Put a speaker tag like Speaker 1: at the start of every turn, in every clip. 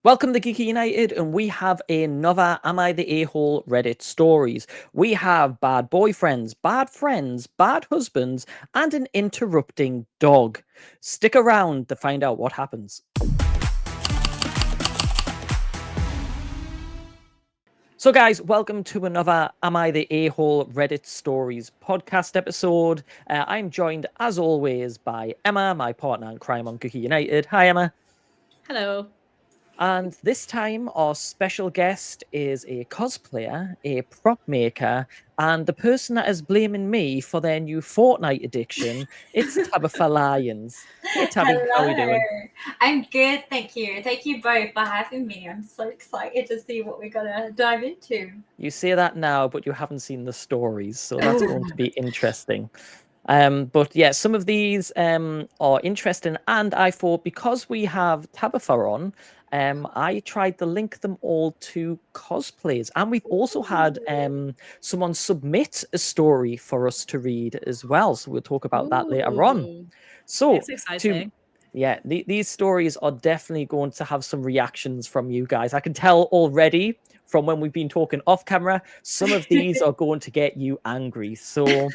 Speaker 1: Welcome to Geeky United, and we have another Am I the A-hole Reddit stories. We have bad boyfriends, bad friends, bad husbands, and an interrupting dog. Stick around to find out what happens. So guys, welcome to another Am I the A-hole Reddit Stories podcast episode. I'm joined, as always, by Emma, my partner in crime on Geeky United. Hi, Emma.
Speaker 2: Hello.
Speaker 1: And this time, our special guest is a cosplayer, a prop maker, and the person that is blaming me for their new Fortnite addiction. It's Tabitha Lyons. Hey, Tabby, how are we doing?
Speaker 3: I'm good, thank you. Thank you both for having me. I'm so excited to see what we're gonna dive into.
Speaker 1: You say that now, but you haven't seen the stories, so that's going to be interesting. But yeah, some of these are interesting, and I thought because we have Tabitha on, I tried to link them all to cosplays, and we've also had someone submit a story for us to read as well. So we'll talk about that later on. So
Speaker 2: It's exciting.
Speaker 1: these stories are definitely going to have some reactions from you guys. I can tell already from when we've been talking off camera. Some of these are going to get you angry. So,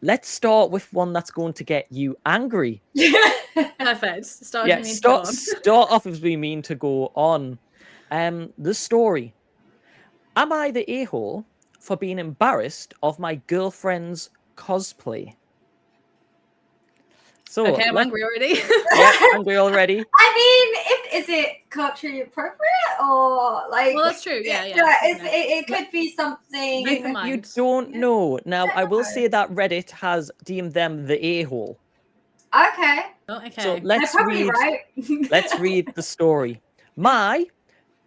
Speaker 1: let's start with one that's going to get you angry.
Speaker 2: Perfect.
Speaker 1: Start off as we mean to go on. The story. Am I the a-hole for being embarrassed of my girlfriend's cosplay? So
Speaker 2: okay, I'm angry already.
Speaker 1: Yeah, angry already.
Speaker 3: I mean, is it culturally appropriate or like?
Speaker 2: Well, that's true. Yeah.
Speaker 3: It could be something.
Speaker 1: You don't know. Now, I will say that Reddit has deemed them the a-hole.
Speaker 3: Okay.
Speaker 2: Oh, okay.
Speaker 1: So let's read.
Speaker 3: Right.
Speaker 1: Let's read the story. My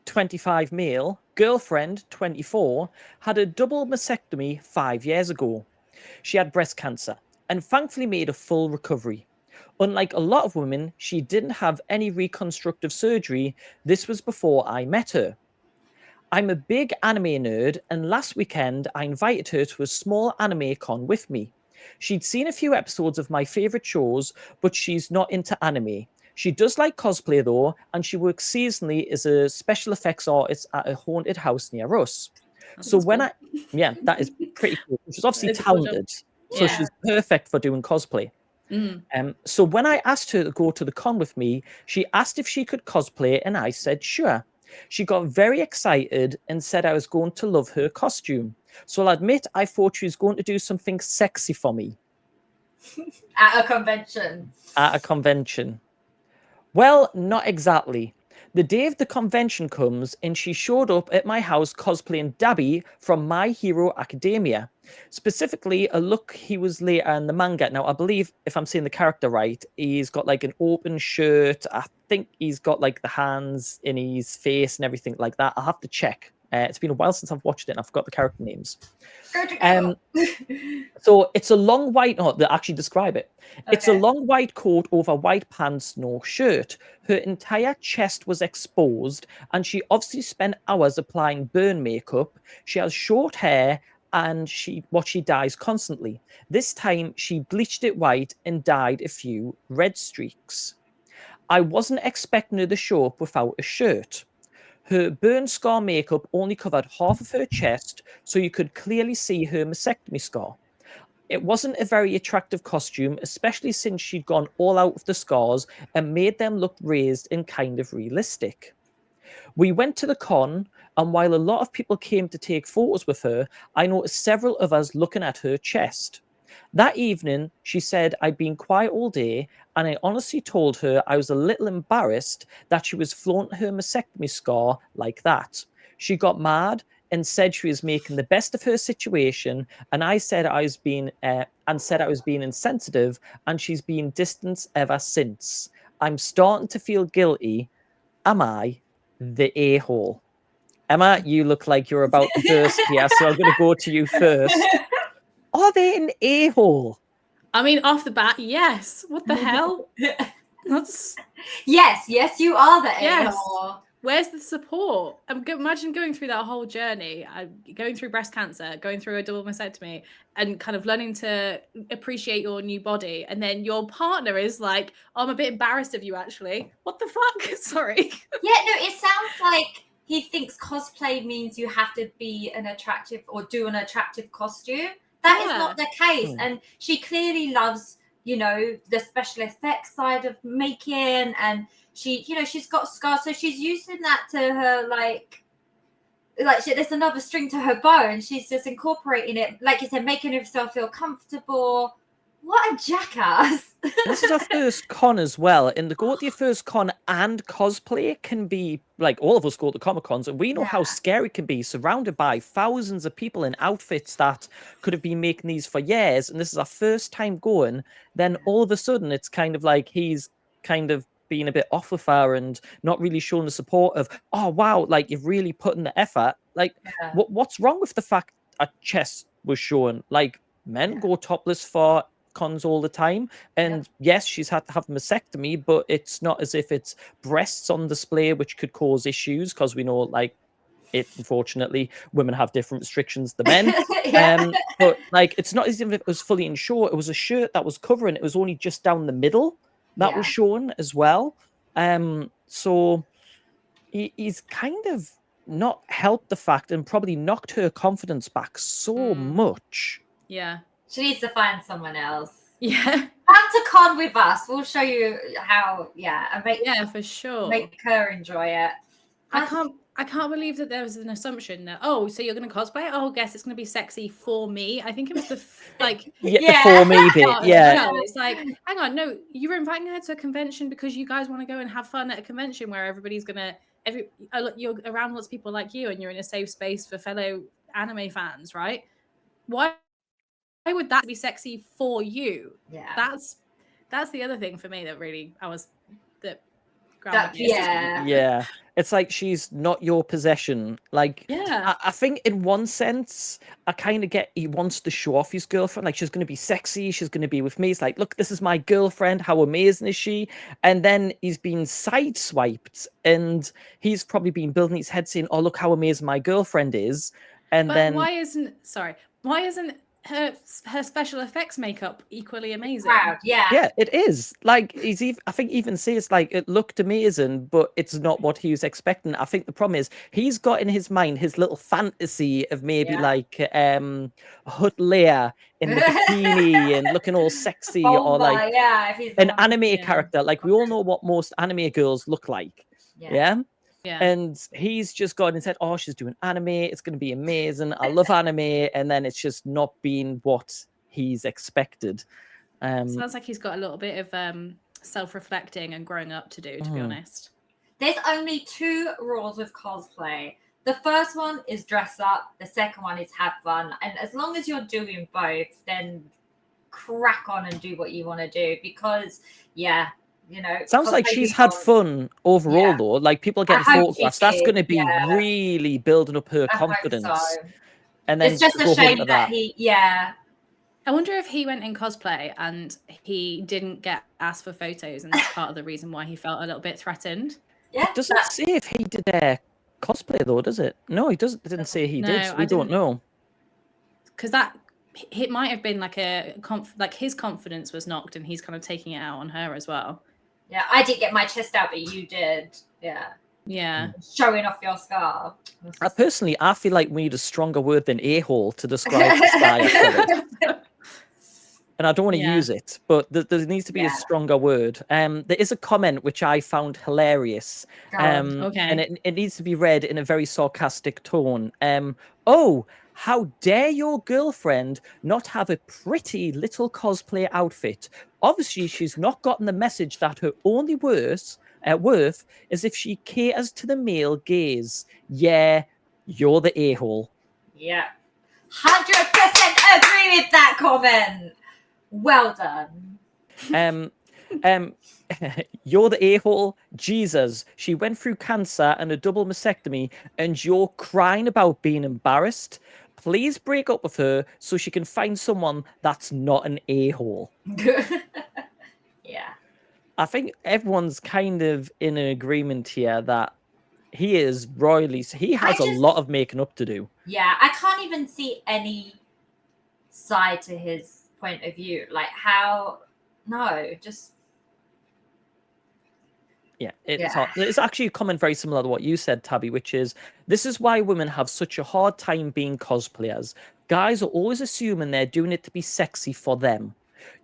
Speaker 1: 25 male girlfriend, 24, had a double mastectomy 5 years ago. She had breast cancer and thankfully made a full recovery. Unlike a lot of women, she didn't have any reconstructive surgery. This was before I met her. I'm a big anime nerd, and last weekend I invited her to a small anime con with me. She'd seen a few episodes of my favourite shows, but she's not into anime. She does like cosplay though, and she works seasonally as a special effects artist at a haunted house near us. So when
Speaker 2: cool.
Speaker 1: that is pretty cool. She's obviously
Speaker 2: It's a cool
Speaker 1: talented,
Speaker 2: job.
Speaker 1: so
Speaker 2: Yeah.
Speaker 1: she's perfect for doing cosplay. So when I asked her to go to the con with me, she asked if she could cosplay, and I said sure. She got very excited and said I was going to love her costume. So I'll admit I thought she was going to do something sexy for me.
Speaker 3: At a convention.
Speaker 1: At a convention. Well, not exactly. The day of the convention comes and she showed up at my house cosplaying Dabby from My Hero Academia. Specifically, a look he was later in the manga. Now, I believe, if I'm saying the character right, he's got like an open shirt. I think he's got like the hands in his face and everything like that. I'll have to check. It's been a while since I've watched it and I forgot the character names. So it's a long white, they actually describe it. Okay. It's a long white coat over white pants, no shirt. Her entire chest was exposed and she obviously spent hours applying burn makeup. She has short hair and she dyes constantly. This time she bleached it white and dyed a few red streaks. I wasn't expecting her to show up without a shirt. Her burn scar makeup only covered half of her chest, so you could clearly see her mastectomy scar. It wasn't a very attractive costume, especially since she'd gone all out with the scars and made them look raised and kind of realistic. We went to the con, and while a lot of people came to take photos with her, I noticed several of us looking at her chest. That evening, she said I'd been quiet all day, and I honestly told her I was a little embarrassed that she was flaunting her mastectomy scar like that. She got mad and said she was making the best of her situation, and I said I was being insensitive, and she's been distant ever since. I'm starting to feel guilty. Am I the a-hole? Emma, you look like you're about to burst here, so I'm going to go to you first. Are they an a-hole?
Speaker 2: I mean, off the bat, yes. What the hell? That's
Speaker 3: yes, you are the a-hole.
Speaker 2: Where's the support? Imagine going through that whole journey, going through breast cancer, going through a double mastectomy, and kind of learning to appreciate your new body. And then your partner is like, oh, I'm a bit embarrassed of you, actually. What the fuck? Sorry.
Speaker 3: Yeah, no, it sounds like he thinks cosplay means you have to be an attractive or do an attractive costume. That is not the case. And she clearly loves, you know, the special effects side of making, and she, you know, she's got scars, so she's using that to her like there's another string to her bow, and she's just incorporating it, like you said, making herself feel comfortable. What a jackass.
Speaker 1: This is our first con as well, and to go to your first con and cosplay can be like, all of us go to Comic Cons and we know how scary it can be, surrounded by thousands of people in outfits that could have been making these for years, and this is our first time going. Then all of a sudden it's kind of like he's kind of being a bit off with her and not really showing the support of, oh wow, like you've really put in the effort. Like what's wrong with the fact a chest was shown? Like men go topless for cons all the time, and yes, she's had to have a mastectomy, but it's not as if it's breasts on display, which could cause issues, because we know, like, it, unfortunately, women have different restrictions than men. But like, it's not as if it was fully in show. It was a shirt that was covering, it was only just down the middle that was shown as well. So he's kind of not helped the fact, and probably knocked her confidence back so much.
Speaker 2: Yeah.
Speaker 3: She needs to find someone else.
Speaker 2: Yeah.
Speaker 3: Come to con with us. We'll show you how, and make,
Speaker 2: for sure.
Speaker 3: Make her enjoy it.
Speaker 2: I can't believe that there was an assumption that, oh, so you're going to cosplay? Oh, I guess it's going to be sexy for me. I think it was the the
Speaker 1: for me bit.
Speaker 2: No, it's like, hang on, no, you were inviting her to a convention because you guys want to go and have fun at a convention where everybody's gonna you're around lots of people like you, and you're in a safe space for fellow anime fans, right? Why would that be sexy for you?
Speaker 3: Yeah,
Speaker 2: that's the other thing for me that really
Speaker 1: it's like she's not your possession. Like, I think in one sense I kind of get he wants to show off his girlfriend, like she's going to be sexy, she's going to be with me, it's like, look, this is my girlfriend, how amazing is she? And then he's been sideswiped, and he's probably been building his head saying, oh, look how amazing my girlfriend is. And then
Speaker 2: why isn't her special effects makeup equally amazing?
Speaker 3: Wow,
Speaker 1: yeah, it is. Like, I think even says, like, it looked amazing, but it's not what he was expecting. I think the problem is he's got in his mind his little fantasy of maybe like Hut Leia in the bikini and looking all sexy, or like an anime character. Like, we all know what most anime girls look like. Yeah. And he's just gone and said, oh, she's doing anime, it's going to be amazing, I love anime, and then it's just not been what he's expected.
Speaker 2: Sounds like he's got a little bit of self-reflecting and growing up to do, to be honest.
Speaker 3: There's only 2 rules with cosplay. The first one is dress up, the second one is have fun, and as long as you're doing both, then crack on and do what you want to do, because you know,
Speaker 1: sounds like she's had fun overall though. Like, people getting photographs, that's going to be really building up her confidence.
Speaker 3: So.
Speaker 1: And then
Speaker 3: it's just a shame that
Speaker 2: I wonder if he went in cosplay and he didn't get asked for photos, and that's part of the reason why he felt a little bit threatened.
Speaker 1: It doesn't say if he did cosplay though, does it? No, he didn't say he did. So we don't know.
Speaker 2: Because it might have been like his confidence was knocked, and he's kind of taking it out on her as well.
Speaker 3: Yeah, I did get my chest out, but you did. Yeah. Showing off your scar.
Speaker 1: I feel like we need a stronger word than a-hole to describe this guy. And I don't want to use it, but there needs to be a stronger word. There is a comment which I found hilarious. And it needs to be read in a very sarcastic tone. Oh, how dare your girlfriend not have a pretty little cosplay outfit? Obviously, she's not gotten the message that her only worth is if she caters to the male gaze. Yeah, you're the a-hole.
Speaker 3: Yeah. 100% agree with that comment. Well done.
Speaker 1: You're the a-hole. Jesus, she went through cancer and a double mastectomy, and you're crying about being embarrassed. Please break up with her so she can find someone that's not an a-hole.
Speaker 3: Yeah.
Speaker 1: I think everyone's kind of in an agreement here that He is royally. He has a lot of making up to do.
Speaker 3: Yeah, I can't even see any side to his point of view. Like how? No, just.
Speaker 1: Yeah, it's actually a comment very similar to what you said, Tabby, which is this is why women have such a hard time being cosplayers. Guys are always assuming they're doing it to be sexy for them.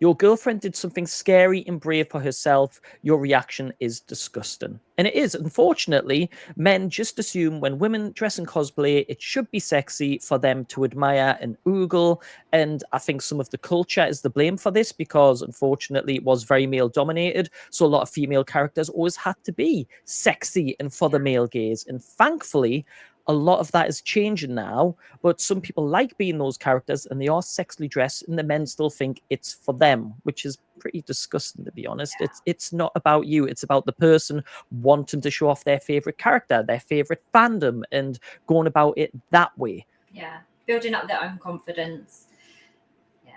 Speaker 1: Your girlfriend did something scary and brave for herself. Your reaction is disgusting. And it is. Unfortunately, men just assume when women dress in cosplay, it should be sexy for them to admire and oogle. And I think some of the culture is the blame for this because, unfortunately, it was very male dominated. So a lot of female characters always had to be sexy and for the male gaze. And thankfully, a lot of that is changing now, but some people like being those characters and they are sexily dressed and the men still think it's for them, which is pretty disgusting, to be honest. It's not about you. It's about the person wanting to show off their favorite character, their favorite fandom, and going about it that way.
Speaker 3: Yeah, building up their own confidence. Yeah.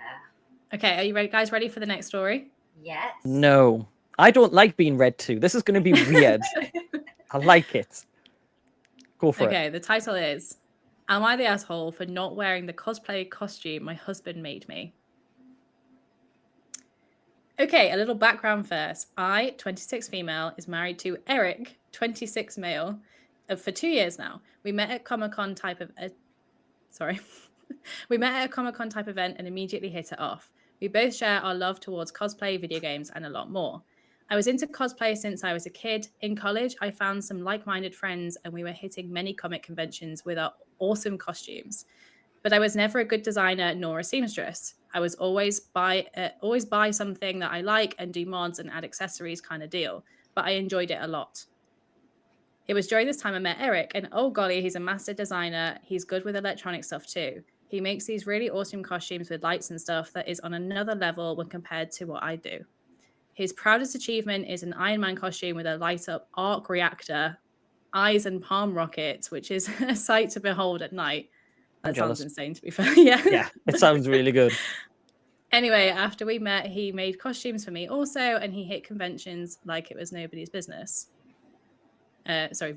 Speaker 2: Okay, are you guys ready for the next story?
Speaker 3: Yes.
Speaker 1: No, I don't like being read to. This is going to be weird. I like it. Go for it.
Speaker 2: Okay, the title is, Am I the asshole for not wearing the cosplay costume my husband made me? Okay, a little background first. I, 26 female, is married to Eric, 26 male, for 2 years now. We met at Comic-Con type of... We met at a Comic-Con type event and immediately hit it off. We both share our love towards cosplay, video games, and a lot more. I was into cosplay since I was a kid. In college, I found some like-minded friends and we were hitting many comic conventions with our awesome costumes. But I was never a good designer nor a seamstress. I was always buy something that I like and do mods and add accessories kind of deal. But I enjoyed it a lot. It was during this time I met Eric, and oh golly, he's a master designer. He's good with electronic stuff too. He makes these really awesome costumes with lights and stuff that is on another level when compared to what I do. His proudest achievement is an Iron Man costume with a light-up arc reactor, eyes and palm rockets, which is a sight to behold at night. That sounds insane, to be fair.
Speaker 1: Yeah, it sounds really good.
Speaker 2: Anyway, after we met, he made costumes for me also, and he hit conventions like it was nobody's business.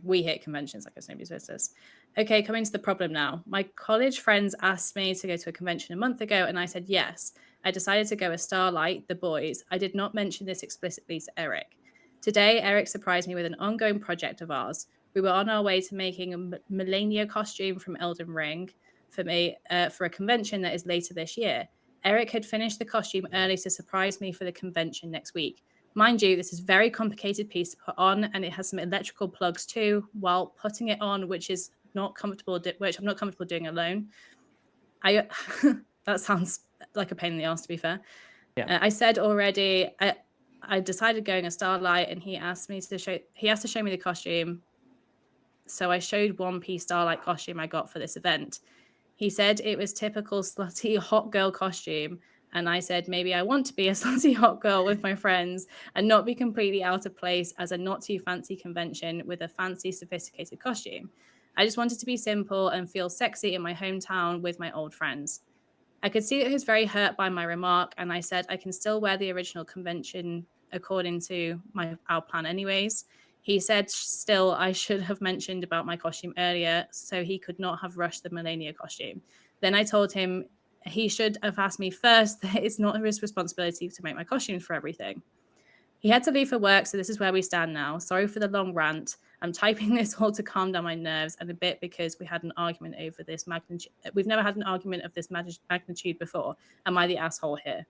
Speaker 2: We hit conventions like it was nobody's business. Okay, coming to the problem now. My college friends asked me to go to a convention a month ago, and I said yes. I decided to go as Starlight, the boys. I did not mention this explicitly to Eric. Today, Eric surprised me with an ongoing project of ours. We were on our way to making a Melania costume from Elden Ring for me for a convention that is later this year. Eric had finished the costume early to surprise me for the convention next week. Mind you, this is a very complicated piece to put on, and it has some electrical plugs too, while putting it on, which I'm not comfortable doing alone. That sounds like a pain in the ass, to be fair. Yeah. I said already, I decided going a Starlight, and he asked to show me the costume. So I showed one piece Starlight costume I got for this event. He said it was typical slutty hot girl costume. And I said, maybe I want to be a slutty hot girl with my friends and not be completely out of place as a not too fancy convention with a fancy, sophisticated costume. I just wanted to be simple and feel sexy in my hometown with my old friends. I could see that he was very hurt by my remark, and I said I can still wear the original convention according to our plan anyways. He said still I should have mentioned about my costume earlier, so he could not have rushed the Melania costume. Then I told him he should have asked me first that it's not his responsibility to make my costumes for everything. He had to leave for work, so this is where we stand now. Sorry for the long rant. I'm typing this all to calm down my nerves and a bit because we had an argument over this magnitude. We've never had an argument of this magnitude before. Am I the asshole here?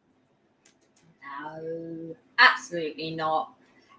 Speaker 3: No, absolutely not.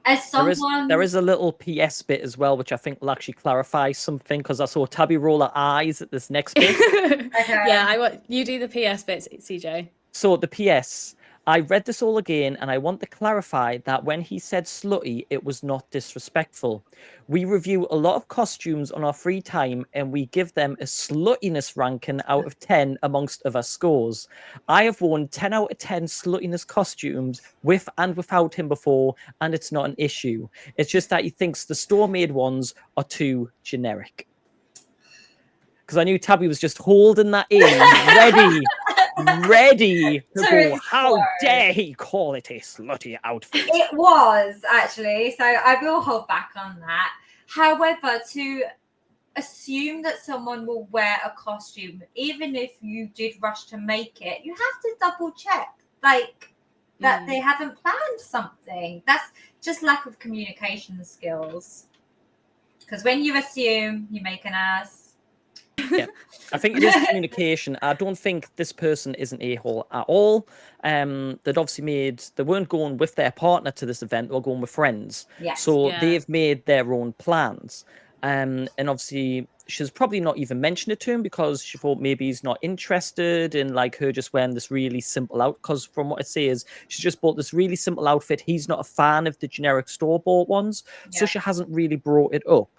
Speaker 3: As someone...
Speaker 1: There is a little PS bit as well, which I think will actually clarify something, because I saw Tabby roll her eyes at this next bit.
Speaker 2: Okay. Yeah, you do the PS bit, CJ.
Speaker 1: So the PS, I read this all again, and I want to clarify that when he said slutty, it was not disrespectful. We review a lot of costumes on our free time, and we give them a sluttiness ranking out of 10 amongst other scores. I have worn 10 out of 10 sluttiness costumes with and without him before, and it's not an issue. It's just that he thinks the store-made ones are too generic. Because I knew Tabby was just holding that in, ready to go. How dare he call it a slutty outfit?
Speaker 3: It was, actually. So I will hold back on that. However, to assume that someone will wear a costume, even if you did rush to make it, you have to double check, like, that they haven't planned something. That's just lack of communication skills. Because when you assume, you make an ass.
Speaker 1: Yeah, I think it is communication. I don't think this person is an a-hole at all. They'd obviously they weren't going with their partner to this event, they were going with friends.
Speaker 3: Yes.
Speaker 1: So they've made their own plans. And obviously she's probably not even mentioned it to him because she thought maybe he's not interested in like her just wearing this really simple outfit. Because from what it says, she's just bought this really simple outfit. He's not a fan of the generic store-bought ones, so she hasn't really brought it up.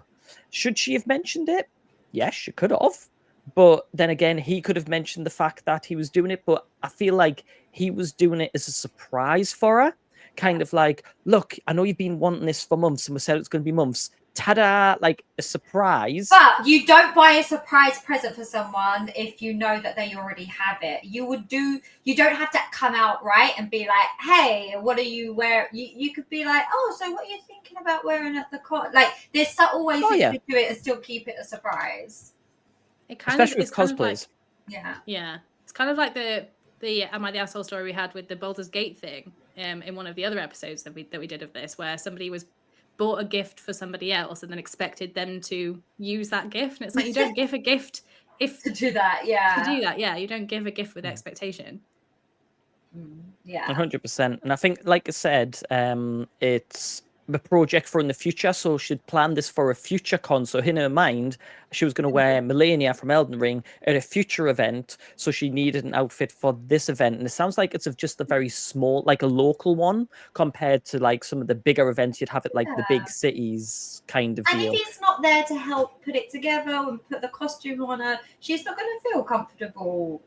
Speaker 1: Should she have mentioned it? Yes, she could have. But then again, he could have mentioned the fact that he was doing it. But I feel like he was doing it as a surprise for her. Kind of like, look, I know you've been wanting this for months and we said it's going to be months. Ta-da, like a surprise.
Speaker 3: But you don't buy a surprise present for someone if you know that they already have it. You don't have to come out right and be like, hey, what are you wearing? You could be like, oh, so what are you thinking about wearing at the con? Like, there's subtle ways you can do it and still keep it a surprise.
Speaker 1: Especially with cosplays.
Speaker 2: Yeah. It's kind of like the Am I the Asshole story we had with the Baldur's Gate thing in one of the other episodes that we did of this, where somebody bought a gift for somebody else and then expected them to use that gift. And it's like, you don't give a gift
Speaker 3: to do that, yeah.
Speaker 2: You don't give a gift with expectation.
Speaker 3: Yeah.
Speaker 1: 100%. And I think, like I said, it's the project for in the future, so she'd planned this for a future con. So in her mind, she was going to wear Melania from Elden Ring at a future event, so she needed an outfit for this event. And it sounds like it's of just a very small, like a local one, compared to like some of the bigger events you'd have at like the big cities kind of deal.
Speaker 3: And if he's not there to help put it together and put the costume on her, she's not going to feel comfortable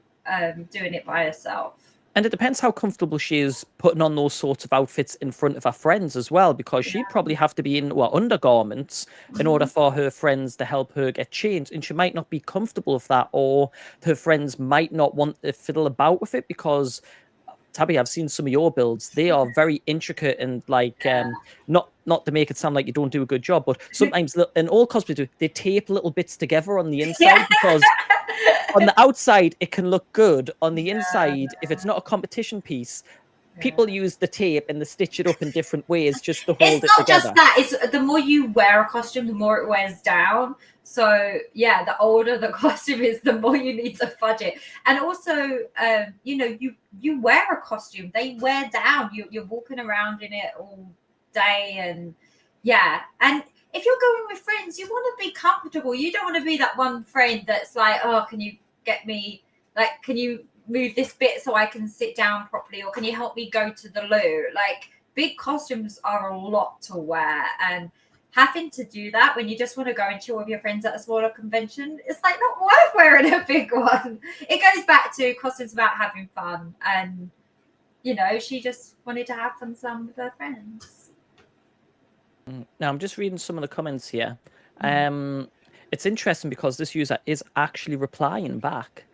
Speaker 3: doing it by herself.
Speaker 1: And it depends how comfortable she is putting on those sorts of outfits in front of her friends as well, because she'd probably have to be in undergarments in order for her friends to help her get changed. And she might not be comfortable with that, or her friends might not want to fiddle about with it because, Tabby, I've seen some of your builds. They are very intricate and like, not to make it sound like you don't do a good job, but sometimes, and all cosplays they tape little bits together on the inside because on the outside, it can look good. On the inside, if it's not a competition piece, people use the tape and they stitch it up in different ways just to hold it together.
Speaker 3: It's not just that. It's the more you wear a costume, the more it wears down. So, yeah, the older the costume is, the more you need to fudge it. And also, you wear a costume. They wear down. You're walking around in it all day. And, yeah. And if you're going with friends, you want to be comfortable. You don't want to be that one friend that's like, oh, can you get me, like, can you move this bit so I can sit down properly? Or can you help me go to the loo? Like, big costumes are a lot to wear. And having to do that when you just want to go and chill with your friends at a smaller convention, it's like not worth wearing a big one. It goes back to costumes about having fun. And, she just wanted to have fun with her friends.
Speaker 1: Now, I'm just reading some of the comments here. It's interesting because this user is actually replying back.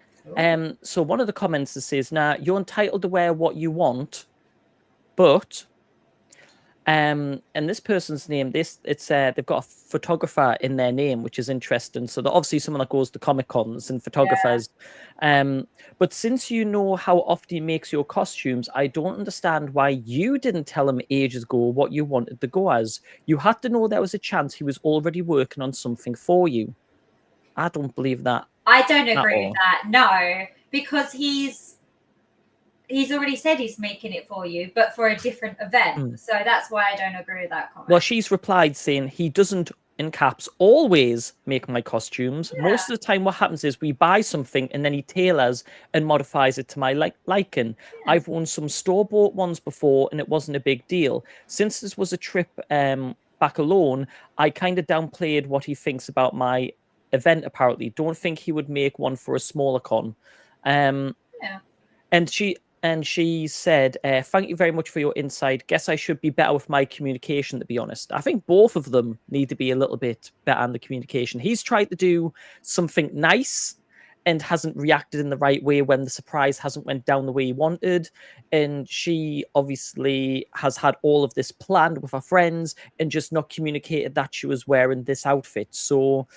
Speaker 1: So one of the comments says, now, you're entitled to wear what you want, but... and this person's name, they've got a photographer in their name, which is interesting. So they're obviously someone that goes to Comic Cons and photographers. But since you know how often he makes your costumes, I don't understand why you didn't tell him ages ago what you wanted to go as. You had to know there was a chance he was already working on something for you. I don't believe that.
Speaker 3: I don't agree with that. No, because he's already said he's making it for you, but for a different event. So that's why I don't agree with that comment.
Speaker 1: Well, she's replied saying he doesn't, in caps, always make my costumes. Most of the time what happens is we buy something and then he tailors and modifies it to my liking. I've worn some store-bought ones before and it wasn't a big deal. Since this was a trip back alone, I kind of downplayed what he thinks about my event, apparently. Don't think he would make one for a smaller con. And she said, thank you very much for your insight. Guess I should be better with my communication, to be honest. I think both of them need to be a little bit better on the communication. He's tried to do something nice, and hasn't reacted in the right way when the surprise hasn't went down the way he wanted. And she obviously has had all of this planned with her friends and just not communicated that she was wearing this outfit. So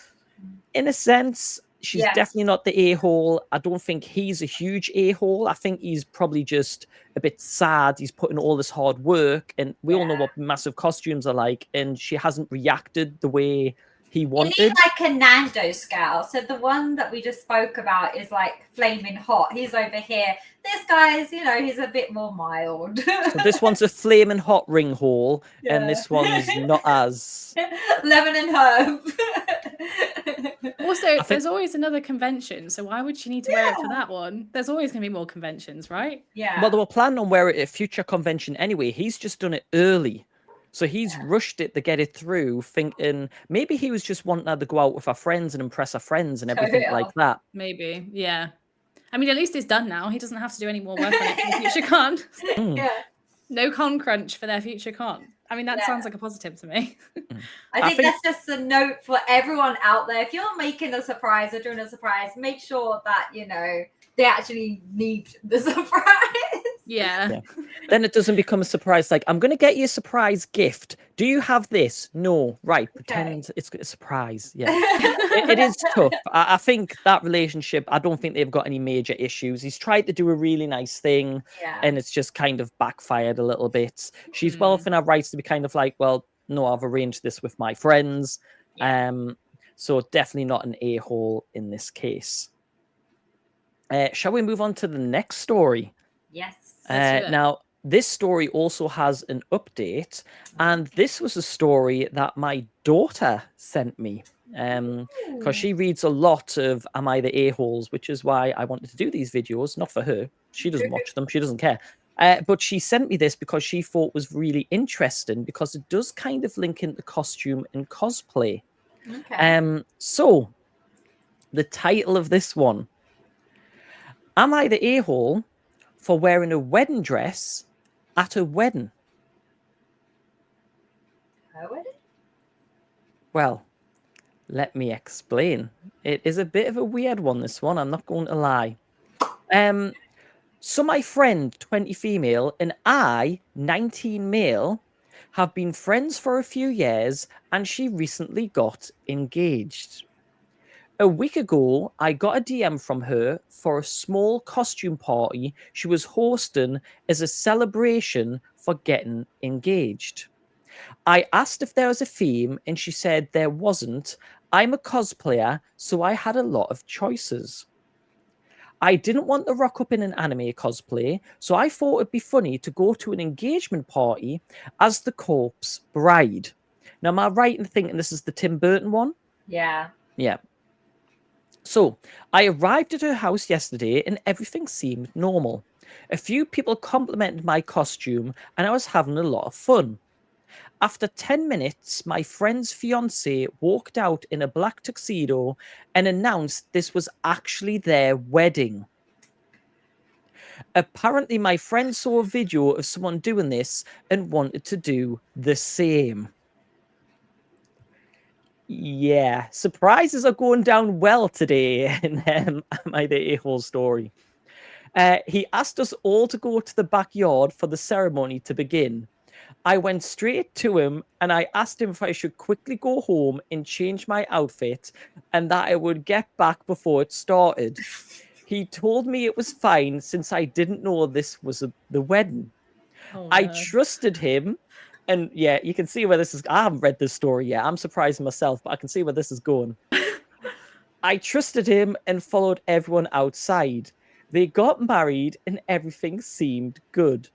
Speaker 1: in a sense, she's definitely not the a-hole. I don't think he's a huge a-hole. I think he's probably just a bit sad. He's putting all this hard work, and we all know what massive costumes are like, and she hasn't reacted the way he wanted.
Speaker 3: You need like a Nando's scale. So the one that we just spoke about is like flaming hot. He's over here. This guy's, you know, he's a bit more mild.
Speaker 1: So this one's a flaming hot ring hole, and this one's not as
Speaker 3: lemon and herb.
Speaker 2: Also, there's always another convention, so why would she need to wear it for that one? There's always going to be more conventions, right?
Speaker 3: Yeah.
Speaker 1: Well, they were planning on wearing it at a future convention anyway. He's just done it early. So he's rushed it to get it through, thinking maybe he was just wanting her to go out with her friends and impress her friends and everything like that.
Speaker 2: Maybe, yeah. I mean, at least it's done now. He doesn't have to do any more work on it for the future con. No con crunch for their future con. I mean, that sounds like a positive to me.
Speaker 3: I think that's just a note for everyone out there. If you're making a surprise or doing a surprise, make sure that, you know, they actually need the surprise.
Speaker 2: Yeah.
Speaker 1: Then it doesn't become a surprise. Like, I'm going to get you a surprise gift. Do you have this? No. Right. Pretend it's a surprise. Yeah. it is tough. I think that relationship, I don't think they've got any major issues. He's tried to do a really nice thing and it's just kind of backfired a little bit. She's well within her rights to be kind of like, well, no, I've arranged this with my friends. So definitely not an a-hole in this case. Shall we move on to the next story?
Speaker 3: Yes.
Speaker 1: Now, this story also has an update, and this was a story that my daughter sent me because she reads a lot of Am I the A-holes, which is why I wanted to do these videos, not for her. She doesn't watch them. She doesn't care. But she sent me this because she thought was really interesting because it does kind of link into costume and cosplay. So, the title of this one, Am I the a-hole for wearing a wedding dress at a wedding?
Speaker 3: A wedding?
Speaker 1: Well, let me explain. It is a bit of a weird one, this one. I'm not going to lie. So my friend, 20 female, and I, 19 male, have been friends for a few years, and she recently got engaged. A week ago, I got a DM from her for a small costume party she was hosting as a celebration for getting engaged. I asked if there was a theme, and she said there wasn't. I'm a cosplayer, so I had a lot of choices. I didn't want to rock up in an anime cosplay, so I thought it'd be funny to go to an engagement party as the corpse bride. Now, am I right in thinking this is the Tim Burton one?
Speaker 3: Yeah.
Speaker 1: Yeah. So, I arrived at her house yesterday and everything seemed normal. A few people complimented my costume and I was having a lot of fun. After 10 minutes, my friend's fiancé walked out in a black tuxedo and announced this was actually their wedding. Apparently, my friend saw a video of someone doing this and wanted to do the same. Yeah, surprises are going down well today in Am I the A-hole story. He asked us all to go to the backyard for the ceremony to begin. I went straight to him and I asked him if I should quickly go home and change my outfit and that I would get back before it started. He told me it was fine since I didn't know this was the wedding. I trusted him. And yeah, you can see where this is. I haven't read this story yet. I'm surprised myself, but I can see where this is going. I trusted him and followed everyone outside. They got married and everything seemed good.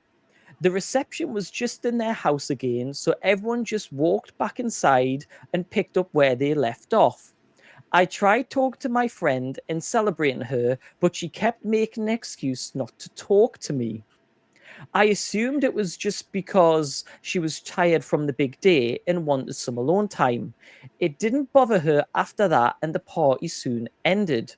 Speaker 1: The reception was just in their house again, so everyone just walked back inside and picked up where they left off. I tried talking to my friend and celebrating her, but she kept making an excuse not to talk to me. I assumed it was just because she was tired from the big day and wanted some alone time. It didn't bother her after that, and the party soon ended.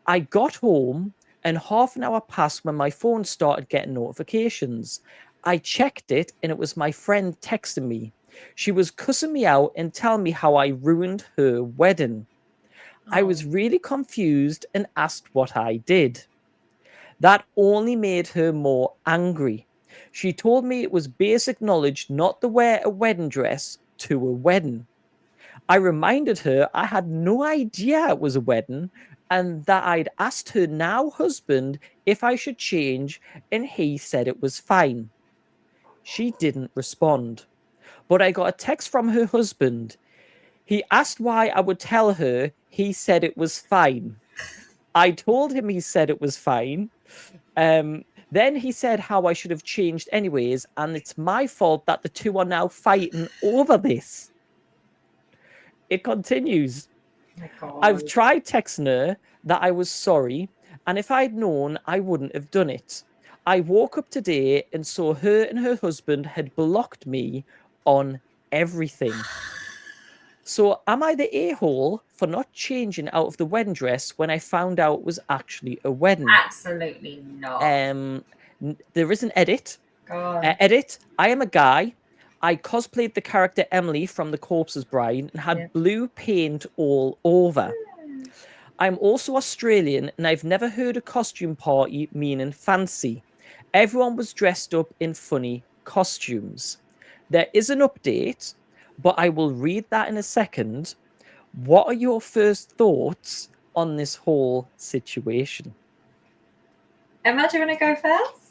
Speaker 1: I got home, and half an hour passed when my phone started getting notifications. I checked it, and it was my friend texting me. She was cussing me out and telling me how I ruined her wedding. I was really confused and asked what I did. That only made her more angry. She told me it was basic knowledge not to wear a wedding dress to a wedding. I reminded her I had no idea it was a wedding and that I'd asked her now husband if I should change, and he said it was fine. She didn't respond, but I got a text from her husband. He asked why I would tell her he said it was fine. I told him he said it was fine. Then he said how I should have changed anyways, and it's my fault that the two are now fighting over this. It continues. I've tried texting her that I was sorry, and if I'd known, I wouldn't have done it. I woke up today and saw her and her husband had blocked me on everything. So am I the a-hole for not changing out of the wedding dress when I found out it was actually a wedding?
Speaker 3: Absolutely not.
Speaker 1: There is an edit.
Speaker 3: God.
Speaker 1: Edit. I am a guy. I cosplayed the character Emily from The Corpse's Bride and had blue paint all over. I'm also Australian and I've never heard a costume party meaning fancy. Everyone was dressed up in funny costumes. There is an update, but I will read that in a second. What are your first thoughts on this whole situation?
Speaker 3: Emma, do you want to go first?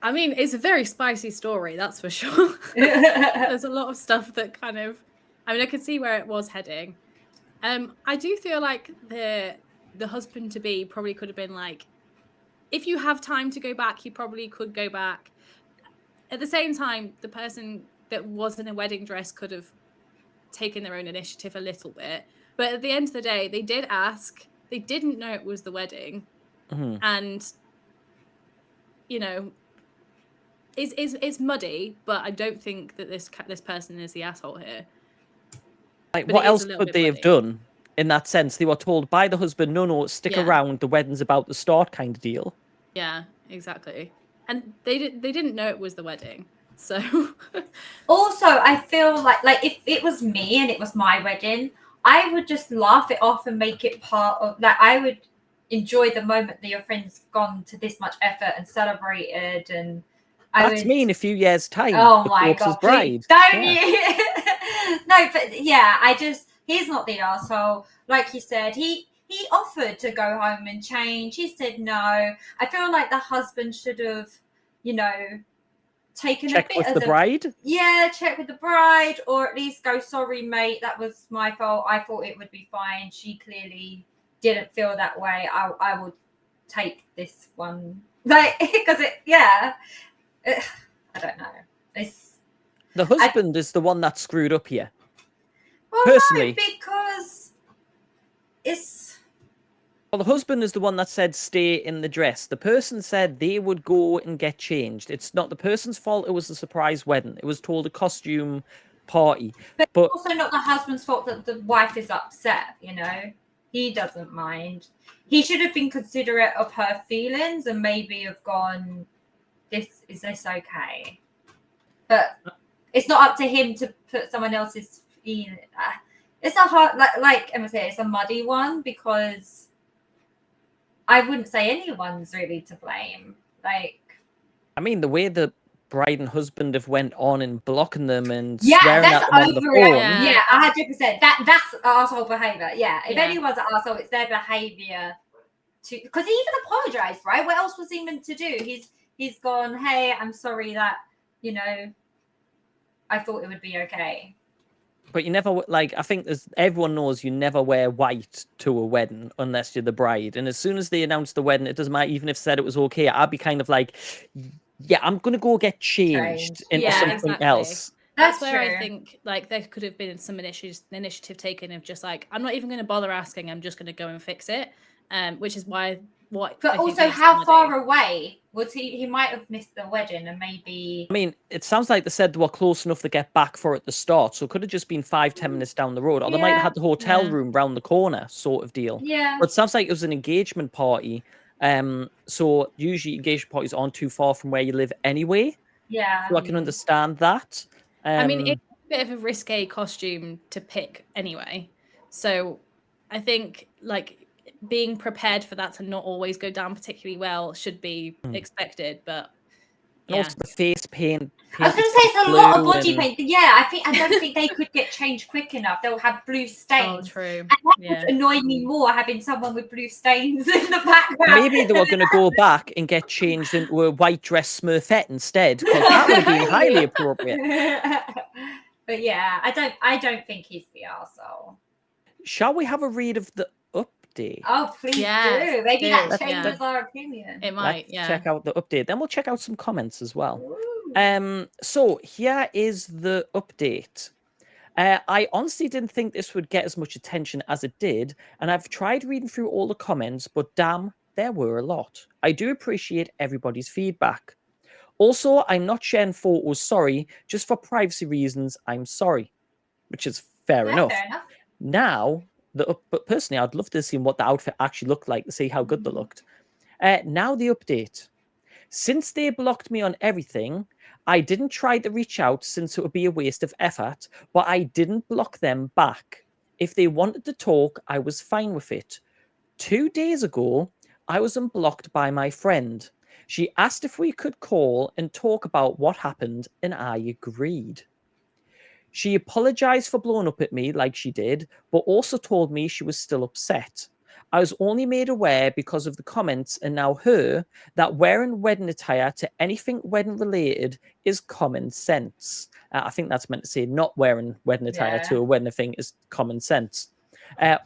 Speaker 2: I mean, it's a very spicy story, that's for sure. There's a lot of stuff that kind of, I mean, I could see where it was heading. I do feel like the husband-to-be probably could have been like, if you have time to go back, you probably could go back. At the same time, the person that was in a wedding dress could have taken their own initiative a little bit. But at the end of the day, they did ask. They didn't know it was the wedding.
Speaker 1: Mm-hmm.
Speaker 2: And, you know, it's muddy, but I don't think that this person is the asshole here.
Speaker 1: Like,
Speaker 2: but
Speaker 1: what else could they have done in that sense? They were told by the husband, no, stick around, the wedding's about to start kind of deal.
Speaker 2: Yeah, exactly. And they didn't know it was the wedding. So
Speaker 3: also, I feel like if it was me and it was my wedding, I would just laugh it off and make it part of, like, I would enjoy the moment that your friend's gone to this much effort and celebrated. And
Speaker 1: that's me in a few years' time.
Speaker 3: Oh my God,
Speaker 1: Bride.
Speaker 3: Don't you? No, but yeah, he's not the asshole. Like you said, he offered to go home and change. He said no. I feel like the husband should have, you know, taken
Speaker 1: check
Speaker 3: a bit
Speaker 1: with
Speaker 3: of
Speaker 1: the bride.
Speaker 3: Yeah, check with the bride, or at least go, sorry, mate, that was my fault. I thought it would be fine. She clearly didn't feel that way. I will take this one, like, because I don't know.
Speaker 1: The husband is the one that screwed up here.
Speaker 3: Well,
Speaker 1: personally,
Speaker 3: no, because it's.
Speaker 1: Well, the husband is the one that said stay in the dress. The person said they would go and get changed. It's not the person's fault. It was a surprise wedding. It was told a costume party.
Speaker 3: But also not the husband's fault that the wife is upset, you know. He doesn't mind. He should have been considerate of her feelings and maybe have gone, is this okay? But it's not up to him to put someone else's feeling. It's a hard, like Emma said, it's a muddy one because I wouldn't say anyone's really to blame. Like,
Speaker 1: I mean, the way the bride and husband have went on and blocking them and
Speaker 3: yeah,
Speaker 1: swearing
Speaker 3: that's
Speaker 1: at them on the phone.
Speaker 3: Yeah, 100%. That's arsehole behavior. Yeah, if
Speaker 2: Yeah.
Speaker 3: anyone's an arsehole, it's their behavior to, because he even apologized, right? What else was he meant to do? He's gone, hey, I'm sorry that, you know, I thought it would be okay.
Speaker 1: But you never, like, I think everyone knows you never wear white to a wedding unless you're the bride. And as soon as they announced the wedding, it doesn't matter, even if said it was okay, I'd be kind of like, yeah, I'm going to go get changed into something else.
Speaker 2: That's where true. I think, like, there could have been some initiative taken of just like, I'm not even going to bother asking, I'm just going to go and fix it. Which is why
Speaker 3: But also, how far away was he? He might have missed the wedding and maybe.
Speaker 1: I mean, it sounds like they said they were close enough to get back for at the start, so it could have just been 5-10 minutes down the road, or they might have had the hotel room round the corner, sort of deal.
Speaker 3: Yeah.
Speaker 1: But it sounds like it was an engagement party. So usually engagement parties aren't too far from where you live anyway.
Speaker 3: Yeah.
Speaker 1: So I can understand that.
Speaker 2: I mean, it's a bit of a risque costume to pick anyway. So I think like being prepared for that to not always go down particularly well should be expected, but
Speaker 1: and also the face paint.
Speaker 3: I was going to say it's a lot of body
Speaker 1: and...
Speaker 3: paint. Yeah, I don't think they could get changed quick enough. They'll have blue stains.
Speaker 2: Oh, true.
Speaker 3: And that would annoy me more, having someone with blue stains in the background.
Speaker 1: Maybe they were going to go back and get changed into a white dress Smurfette instead, because that would have been highly appropriate.
Speaker 3: But yeah, I don't think he's the arsehole.
Speaker 1: Shall we have a read of the update?
Speaker 3: Oh, please do. Maybe that changes our opinion.
Speaker 2: It might,
Speaker 1: Let's check out the update. Then we'll check out some comments as well. So here is the update. I honestly didn't think this would get as much attention as it did, and I've tried reading through all the comments, but damn, there were a lot. I do appreciate everybody's feedback. Also, I'm not sharing photos, sorry, just for privacy reasons, I'm sorry, which is fair enough. Now, but personally, I'd love to see what the outfit actually looked like to see how good they looked. Now the update. Since they blocked me on everything, I didn't try to reach out since it would be a waste of effort, but I didn't block them back. If they wanted to talk, I was fine with it. 2 days ago, I was unblocked by my friend. She asked if we could call and talk about what happened, and I agreed. She apologized for blowing up at me like she did, but also told me she was still upset. I was only made aware because of the comments and now her that wearing wedding attire to anything wedding related is common sense. I think that's meant to say not wearing wedding attire to a wedding thing is common sense.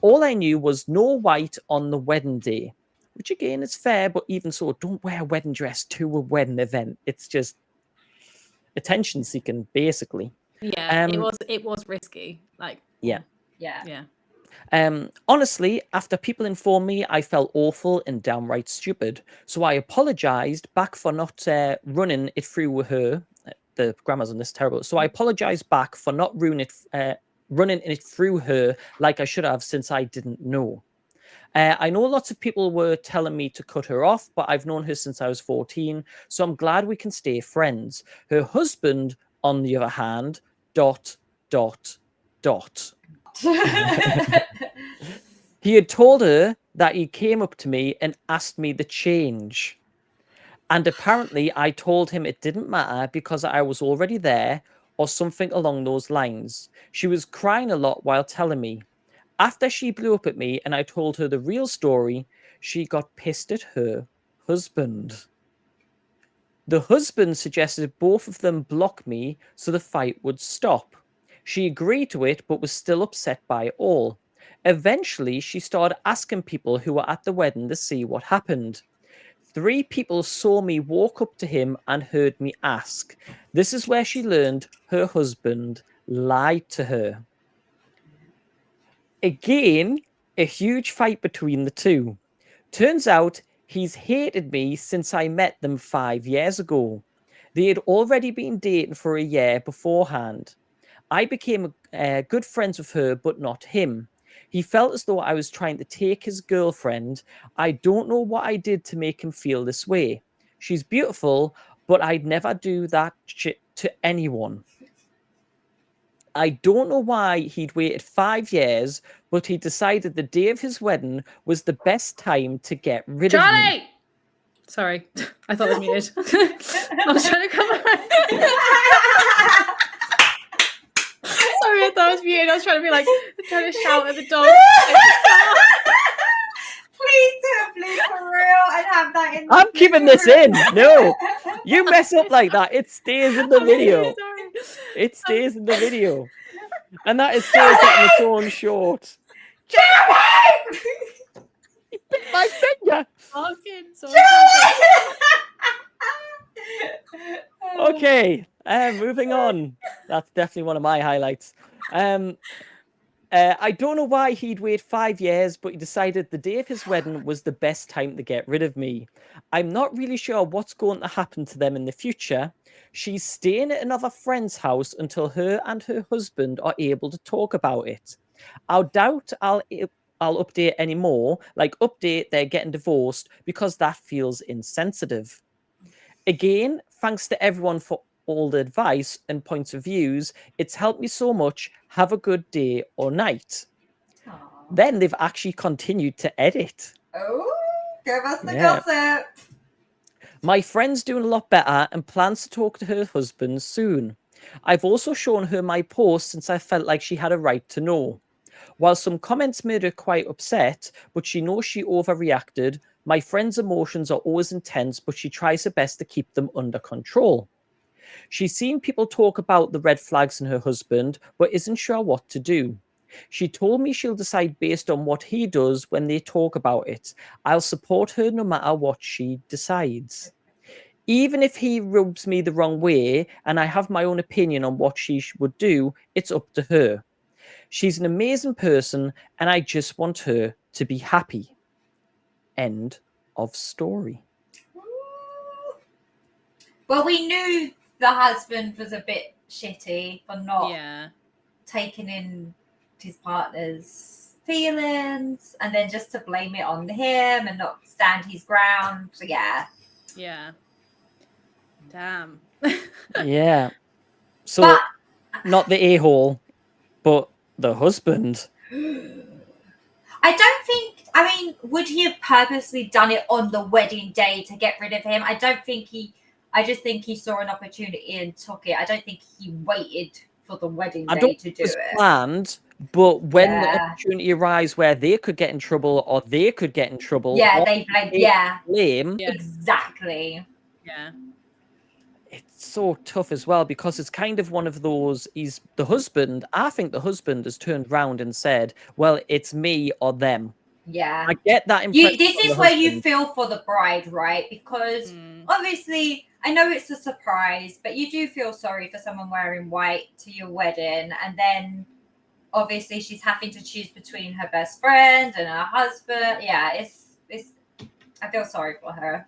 Speaker 1: All I knew was no white on the wedding day, which again is fair, but even so, don't wear a wedding dress to a wedding event. It's just attention seeking, basically.
Speaker 2: Yeah, it was risky. Like
Speaker 1: yeah.
Speaker 2: Honestly,
Speaker 1: after people informed me, I felt awful and downright stupid. So I apologized back for not running it through her. The grammar's on this terrible. So I apologized back for not running it through her like I should have, since I didn't know. I know lots of people were telling me to cut her off, but I've known her since I was 14. So I'm glad we can stay friends. Her husband, on the other hand, ... He had told her that he came up to me and asked me to change. And apparently I told him it didn't matter because I was already there or something along those lines. She was crying a lot while telling me. After she blew up at me and I told her the real story, she got pissed at her husband. The husband suggested both of them block me so the fight would stop. She agreed to it, but was still upset by it all. Eventually, she started asking people who were at the wedding to see what happened. 3 people saw me walk up to him and heard me ask. This is where she learned her husband lied to her. Again, a huge fight between the two. Turns out he's hated me since I met them 5 years ago. They had already been dating for a year beforehand. I became good friends with her, but not him. He felt as though I was trying to take his girlfriend. I don't know what I did to make him feel this way. She's beautiful, but I'd never do that shit to anyone. I don't know why he'd waited 5 years, but he decided the day of his wedding was the best time to get rid of me.
Speaker 2: Sorry, I thought it was muted. I was trying to come on. Sorry, I thought it was muted. I was trying to be like, trying to shout at the dog.
Speaker 3: Please do, please, for real, and have that in.
Speaker 1: I'm keeping this in. No, you mess up like that, it stays in the video. It stays in the video, and that is still getting its own short.
Speaker 3: Jeremy!
Speaker 1: You bit my finger. Okay, moving on. That's definitely one of my highlights. I don't know why he'd wait 5 years, but he decided the day of his wedding was the best time to get rid of me. I'm not really sure what's going to happen to them in the future. She's staying at another friend's house until her and her husband are able to talk about it. I doubt I'll update anymore, like update they're getting divorced, because that feels insensitive. Again, thanks to everyone for all the advice and points of views. It's helped me so much. Have a good day or night. Then they've actually continued to edit.
Speaker 3: Oh, give us the
Speaker 1: Yeah.
Speaker 3: gossip.
Speaker 1: My friend's doing a lot better and plans to talk to her husband soon. I've also shown her my post since I felt like she had a right to know. While some comments made her quite upset, but she knows she overreacted, my friend's emotions are always intense, but she tries her best to keep them under control. She's seen people talk about the red flags in her husband, but isn't sure what to do. She told me she'll decide based on what he does when they talk about it. I'll support her no matter what she decides. Even if he rubs me the wrong way and I have my own opinion on what she would do, it's up to her. She's an amazing person and I just want her to be happy. End of story.
Speaker 3: Well, we knew the husband was a bit shitty for not taking in his partner's feelings, and then just to blame it on him and not stand his ground. So yeah.
Speaker 2: Damn.
Speaker 1: Yeah. So not the a-hole, but the husband.
Speaker 3: I don't think, I mean, would he have purposely done it on the wedding day to get rid of him? I don't think I just think he saw an opportunity and took it. I don't think he waited for the wedding day to do it.
Speaker 1: Planned, but when the opportunity arises where they could get in trouble or they could get in trouble,
Speaker 3: they blame. Exactly.
Speaker 2: Yeah.
Speaker 1: It's so tough as well because it's kind of one of those. He's the husband. I think the husband has turned round and said, "Well, it's me or them."
Speaker 3: Yeah,
Speaker 1: I get that impression.
Speaker 3: This is where you feel for the bride, right? Because obviously, I know it's a surprise, but you do feel sorry for someone wearing white to your wedding, and then obviously she's having to choose between her best friend and her husband. Yeah, it's. I feel sorry for her.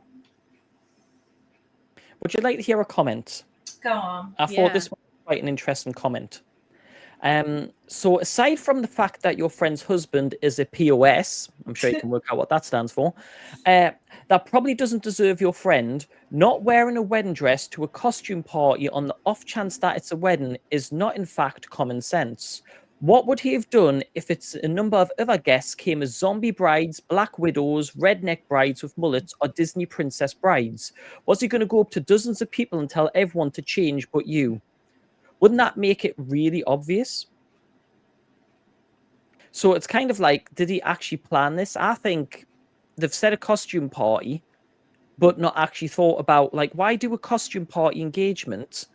Speaker 1: Would you like to hear a comment?
Speaker 3: Go on.
Speaker 1: I thought this was quite an interesting comment. So aside from the fact that your friend's husband is a POS, I'm sure you can work out what that stands for, that probably doesn't deserve your friend. Not wearing a wedding dress to a costume party on the off chance that it's a wedding is not in fact common sense. What would he have done if it's a number of other guests came as zombie brides, black widows, redneck brides with mullets, or Disney princess brides? Was he going to go up to dozens of people and tell everyone to change but you? Wouldn't that make it really obvious? So it's kind of like, did he actually plan this? I think they've said a costume party, but not actually thought about, like, why do a costume party engagement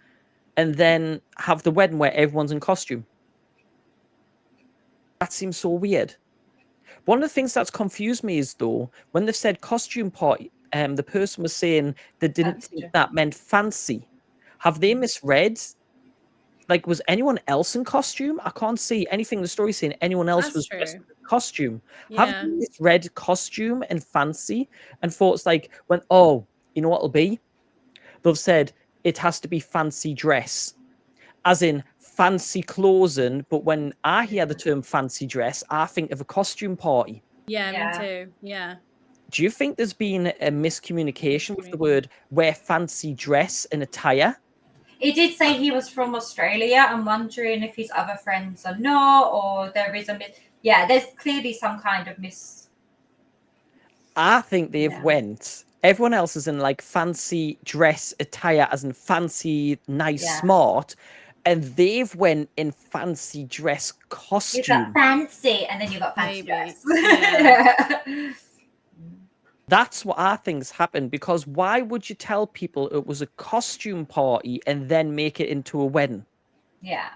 Speaker 1: and then have the wedding where everyone's in costume? That seems so weird. One of the things that's confused me is, though, when they've said costume party, the person was saying they didn't think that meant fancy. Have they misread? Like, was anyone else in costume? I can't see anything in the story saying anyone else was dressed in costume. Have they misread costume and fancy and thought it's like, when, oh, you know what it'll be? They've said it has to be fancy dress, as in fancy clothing, but when I hear the term fancy dress, I think of a costume party.
Speaker 2: Yeah, me too. Yeah.
Speaker 1: Do you think there's been a miscommunication with the word wear fancy dress and attire?
Speaker 3: He did say he was from Australia. I'm wondering if his other friends are not, or there is there's clearly some kind of
Speaker 1: I think they've went. Everyone else is in like fancy dress attire, as in fancy, nice, smart. And they've went in fancy dress costume.
Speaker 3: You got fancy, and then you got fancy dress.
Speaker 2: Yeah.
Speaker 1: That's what I think's happened, because why would you tell people it was a costume party and then make it into a wedding?
Speaker 3: Yeah.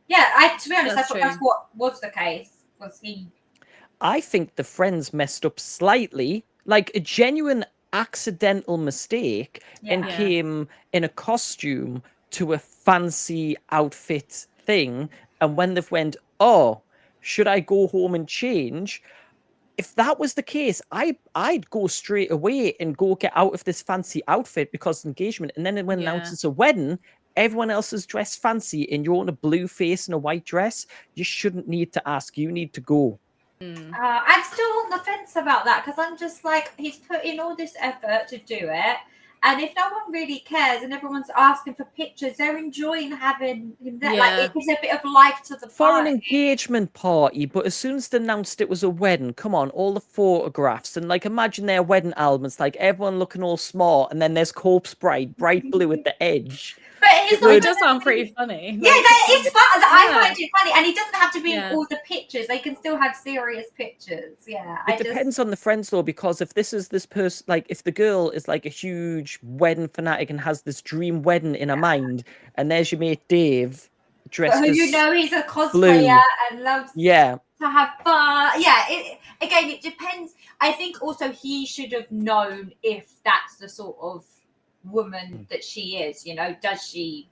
Speaker 3: Yeah, to be honest, that's what was the case. Was he?
Speaker 1: I think the friends messed up slightly, like a genuine accidental mistake, and came in a costume to a fancy outfit thing. And when they've went, oh, should I go home and change? If that was the case, I'd go straight away and go get out of this fancy outfit because engagement. And then when announced it's a wedding, everyone else is dressed fancy and you're in a blue face and a white dress. You shouldn't need to ask. You need to go.
Speaker 3: I'm still on the fence about that, because I'm just like, he's put in all this effort to do it, And if no one really cares and everyone's asking for pictures, they're enjoying having him there. Like, it gives a bit of life to the
Speaker 1: For
Speaker 3: party.
Speaker 1: an engagement party, but as soon as they announced it was a wedding, come on, all the photographs and like imagine their wedding albums, like everyone looking all smart, and then there's Corpse Bride, bright blue at the edge.
Speaker 3: But
Speaker 2: it does sound pretty funny.
Speaker 3: Yeah, that is fun. I find it funny, and it doesn't have to be in all the pictures. They can still have serious pictures. Yeah,
Speaker 1: it depends on the friends though, because if this person, like if the girl is like a huge wedding fanatic and has this dream wedding in her mind, and there's your mate Dave dressed as
Speaker 3: he's a cosplayer
Speaker 1: blue.
Speaker 3: and loves
Speaker 1: to
Speaker 3: have fun. Yeah, it depends. I think also he should have known if that's the sort of woman that she is. You know, does she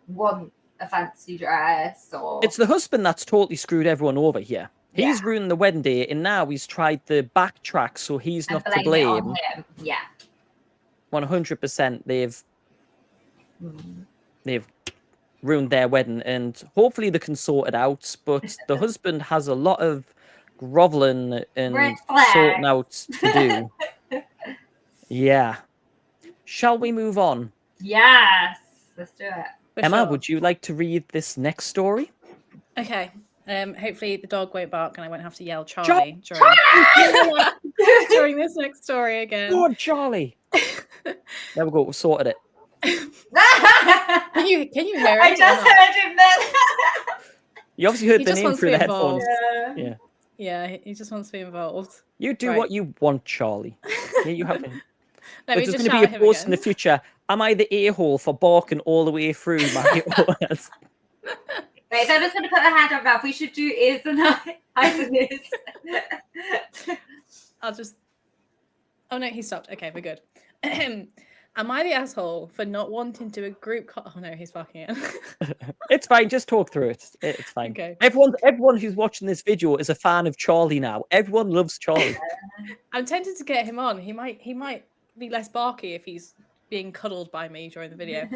Speaker 3: want a fancy dress, or
Speaker 1: it's the husband that's totally screwed everyone over here. He's ruined the wedding day, and now he's tried to backtrack, so he's not to blame.
Speaker 3: Yeah,
Speaker 1: 100%. They've ruined their wedding, and hopefully they can sort it out. But the husband has a lot of groveling and sorting out to do. Yeah. Shall we move on?
Speaker 3: Yes, let's do it.
Speaker 1: Emma, would you like to read this next story?
Speaker 2: Okay. Hopefully the dog won't bark and I won't have to yell Charlie during this next story again.
Speaker 1: Go on, Charlie. There we go. We sorted it.
Speaker 2: Can you hear it?
Speaker 3: I just heard him then.
Speaker 1: You obviously heard the name through the headphones.
Speaker 2: Yeah, he just wants to be involved.
Speaker 1: You do what you want, Charlie. Yeah, you have him.
Speaker 2: There's
Speaker 1: going to be a post in the future. Am I the a-hole for barking all the way through my orders?
Speaker 3: Wait, if Emma's going to put her hand on mouth, we should do ears and eyes and ears.
Speaker 2: I'll just... Oh, no, he stopped. Okay, we're good. Am I the asshole for not wanting to a group... Oh, no, he's barking it.
Speaker 1: It's fine. Just talk through it. It's fine.
Speaker 2: Okay.
Speaker 1: Everyone who's watching this video is a fan of Charlie now. Everyone loves Charlie.
Speaker 2: I'm tempted to get him on. He might be less barky if he's being cuddled by me during the video.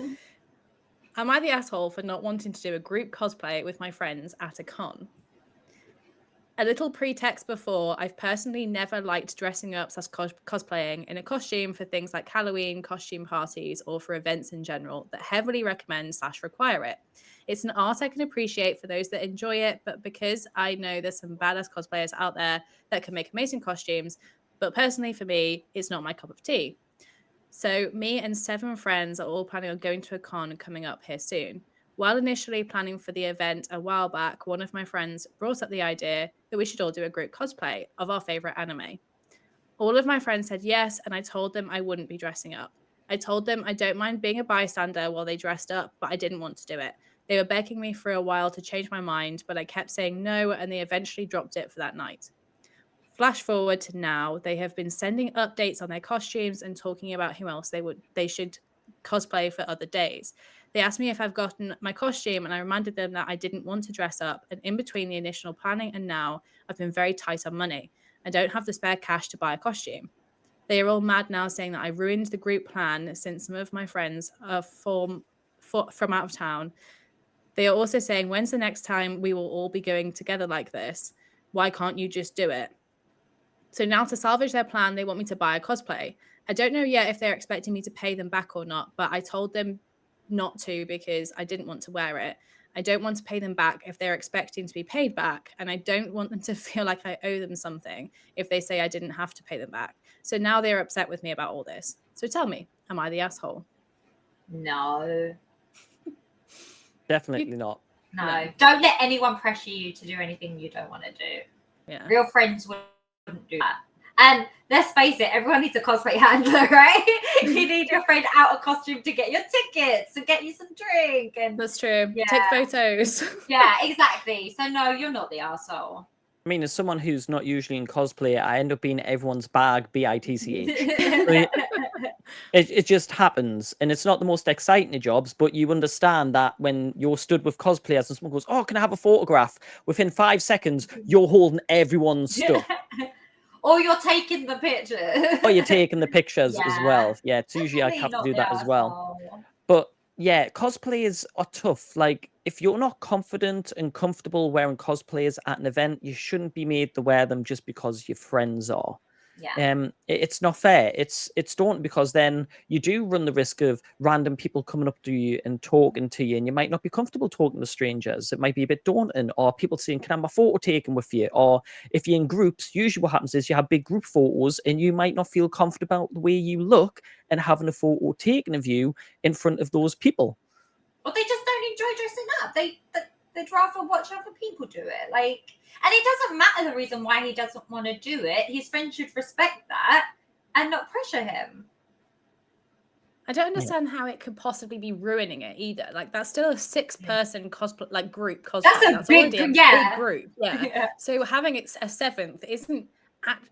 Speaker 2: Am I the asshole for not wanting to do a group cosplay with my friends at a con? A little pretext before, I've personally never liked dressing up as cosplaying in a costume for things like Halloween, costume parties, or for events in general that heavily recommend/require it. It's an art I can appreciate for those that enjoy it, but because I know there's some badass cosplayers out there that can make amazing costumes, but personally for me, it's not my cup of tea. So me and 7 friends are all planning on going to a con coming up here soon. While initially planning for the event a while back, one of my friends brought up the idea that we should all do a group cosplay of our favorite anime. All of my friends said yes, and I told them I wouldn't be dressing up. I told them I don't mind being a bystander while they dressed up, but I didn't want to do it. They were begging me for a while to change my mind, but I kept saying no, and they eventually dropped it for that night. Flash forward to now, they have been sending updates on their costumes and talking about who else they should cosplay for other days. They asked me if I've gotten my costume, and I reminded them that I didn't want to dress up. And in between the initial planning and now, I've been very tight on money. I don't have the spare cash to buy a costume. They are all mad now, saying that I ruined the group plan since some of my friends are from out of town. They are also saying, when's the next time we will all be going together like this? Why can't you just do it? So now to salvage their plan, they want me to buy a cosplay. I don't know yet if they're expecting me to pay them back or not, but I told them not to because I didn't want to wear it. I don't want to pay them back if they're expecting to be paid back, and I don't want them to feel like I owe them something if they say I didn't have to pay them back. So now they're upset with me about all this. So tell me, am I the asshole?
Speaker 3: No.
Speaker 1: Definitely not.
Speaker 3: No. Don't let anyone pressure you to do anything you don't want to do.
Speaker 2: Yeah.
Speaker 3: Real friends wouldn't do that. And let's face it, everyone needs a cosplay handler, right? You need your friend out of costume to get your tickets, to get you some drink. And
Speaker 2: that's true. Yeah. Take photos.
Speaker 3: Yeah, exactly. So no, you're not the arsehole.
Speaker 1: I mean, as someone who's not usually in cosplay, I end up being everyone's bag, BITCH. It just happens. And it's not the most exciting of jobs, but you understand that when you're stood with cosplayers and someone goes, oh, can I have a photograph? Within 5 seconds, you're holding everyone's stuff.
Speaker 3: Or you're taking the pictures.
Speaker 1: Or you're taking the pictures as well. Yeah, it's usually I have to do that as well. But yeah, cosplayers are tough. Like, if you're not confident and comfortable wearing cosplayers at an event, you shouldn't be made to wear them just because your friends are.
Speaker 3: Yeah.
Speaker 1: It's not fair. It's daunting because then you do run the risk of random people coming up to you and talking to you, and you might not be comfortable talking to strangers. It might be a bit daunting, or people saying, "Can I have my photo taken with you?" Or if you're in groups, usually what happens is you have big group photos, and you might not feel comfortable about the way you look and having a photo taken of you in front of those people.
Speaker 3: Or they just don't enjoy dressing up. They'd rather watch other people do it. Like, and it doesn't matter the reason why he doesn't want to do it. His friends should respect that and not pressure him.
Speaker 2: I don't understand how it could possibly be ruining it either. Like, that's still a 6-person cosplay, like group cosplay.
Speaker 3: That's big,
Speaker 2: already a
Speaker 3: yeah.
Speaker 2: big group. Yeah. So having it a 7th isn't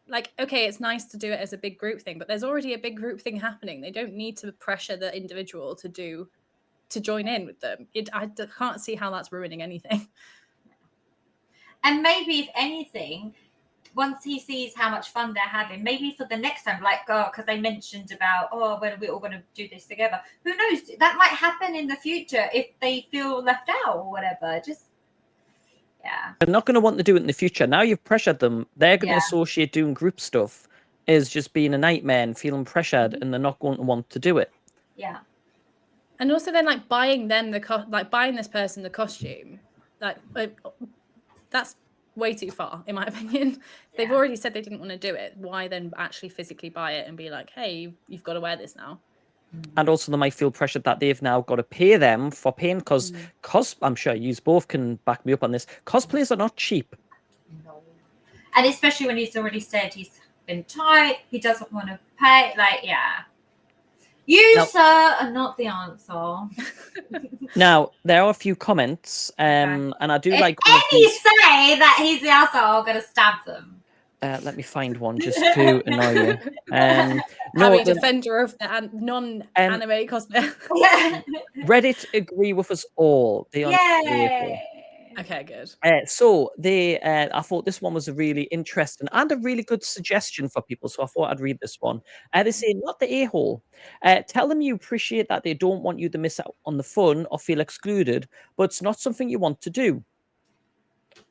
Speaker 2: like, okay, it's nice to do it as a big group thing, but there's already a big group thing happening. They don't need to pressure the individual to join in with them. I can't see how that's ruining anything.
Speaker 3: And maybe, if anything, once he sees how much fun they're having, maybe for the next time, like, because they mentioned about, when we're all going to do this together. Who knows? That might happen in the future if they feel left out or whatever. Just, yeah.
Speaker 1: They're not going to want to do it in the future. Now you've pressured them. They're going to associate doing group stuff as just being a nightmare and feeling pressured, and they're not going to want to do it.
Speaker 3: Yeah.
Speaker 2: And also then, like, buying them buying this person the costume, like, that's way too far, in my opinion. They've already said they didn't want to do it. Why then actually physically buy it and be like, hey, you've got to wear this now?
Speaker 1: And also they might feel pressured that they've now got to pay them for paying, because I'm sure you both can back me up on this. Cosplays are not cheap.
Speaker 3: No. And especially when he's already said he's been tight, he doesn't want to pay. Like, yeah. You, sir, are not the answer.
Speaker 1: Now, there are a few comments, and I do like...
Speaker 3: If any say that he's the answer, I'm going to stab them.
Speaker 1: Let me find one just to annoy you.
Speaker 2: No, a defender of the non-anime cosplay.
Speaker 1: Reddit agree with us all.
Speaker 3: Yay!
Speaker 2: Okay, good.
Speaker 1: So I thought this one was a really interesting and a really good suggestion for people. So I thought I'd read this one. They say, not the a-hole. Tell them you appreciate that they don't want you to miss out on the fun or feel excluded, but it's not something you want to do.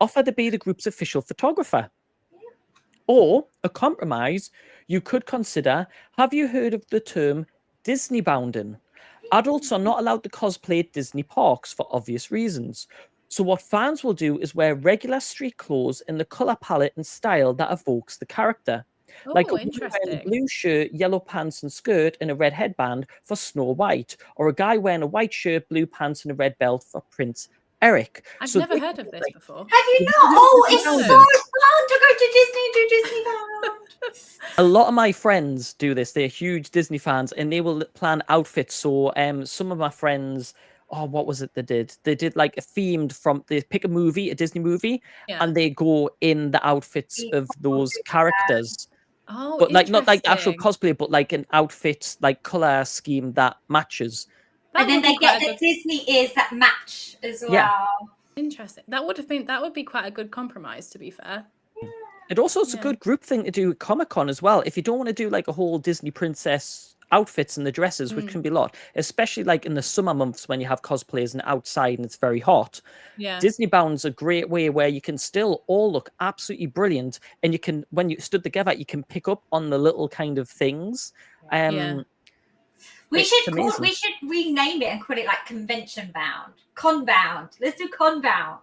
Speaker 1: Offer to be the group's official photographer. Or a compromise you could consider. Have you heard of the term Disney bounding? Adults are not allowed to cosplay at Disney parks for obvious reasons. So what fans will do is wear regular street clothes in the color palette and style that evokes the character. Like a woman wearing a blue shirt, yellow pants and skirt, and a red headband for Snow White, or a guy wearing a white shirt, blue pants, and a red belt for Prince Eric.
Speaker 2: I've never heard of this before.
Speaker 3: Have you not? Oh, it's so fun to go to Disney and do Disneyland.
Speaker 1: A lot of my friends do this. They're huge Disney fans, and they will plan outfits. So some of my friends... what was it they did? They did like a themed they pick a movie, a Disney movie, and they go in the outfits of those characters.
Speaker 2: Oh,
Speaker 1: but like not like actual cosplay, but like an outfit, like color scheme that matches.
Speaker 3: And then they get the Disney ears that match as well. Yeah.
Speaker 2: Interesting. That would be quite a good compromise, to be fair.
Speaker 3: Yeah.
Speaker 1: It also is a good group thing to do at Comic-Con as well. If you don't want to do like a whole Disney princess outfits and the dresses, which can be a lot, especially like in the summer months when you have cosplays and outside and it's very hot.
Speaker 2: Yeah,
Speaker 1: Disney Bound's a great way where you can still all look absolutely brilliant, and you can, when you stood together, you can pick up on the little kind of things.
Speaker 3: We should rename it and call it like Convention Bound, Con Bound. Let's do Con Bound.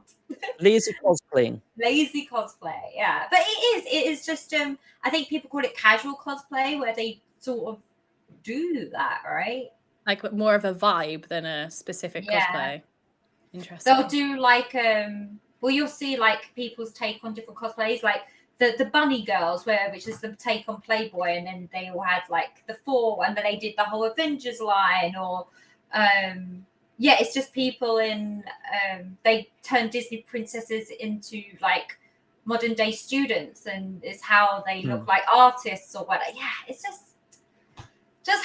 Speaker 1: Lazy cosplaying.
Speaker 3: Lazy cosplay, yeah. But it is just I think people call it casual cosplay, where they sort of do that, right?
Speaker 2: Like more of a vibe than a specific cosplay. Interesting.
Speaker 3: They'll do like you'll see like people's take on different cosplays, like the bunny girls, which is the take on Playboy, and then they all had like the 4, and then they did the whole Avengers line, or it's just people in they turn Disney princesses into like modern day students, and it's how they look like artists or whatever. Yeah, it's just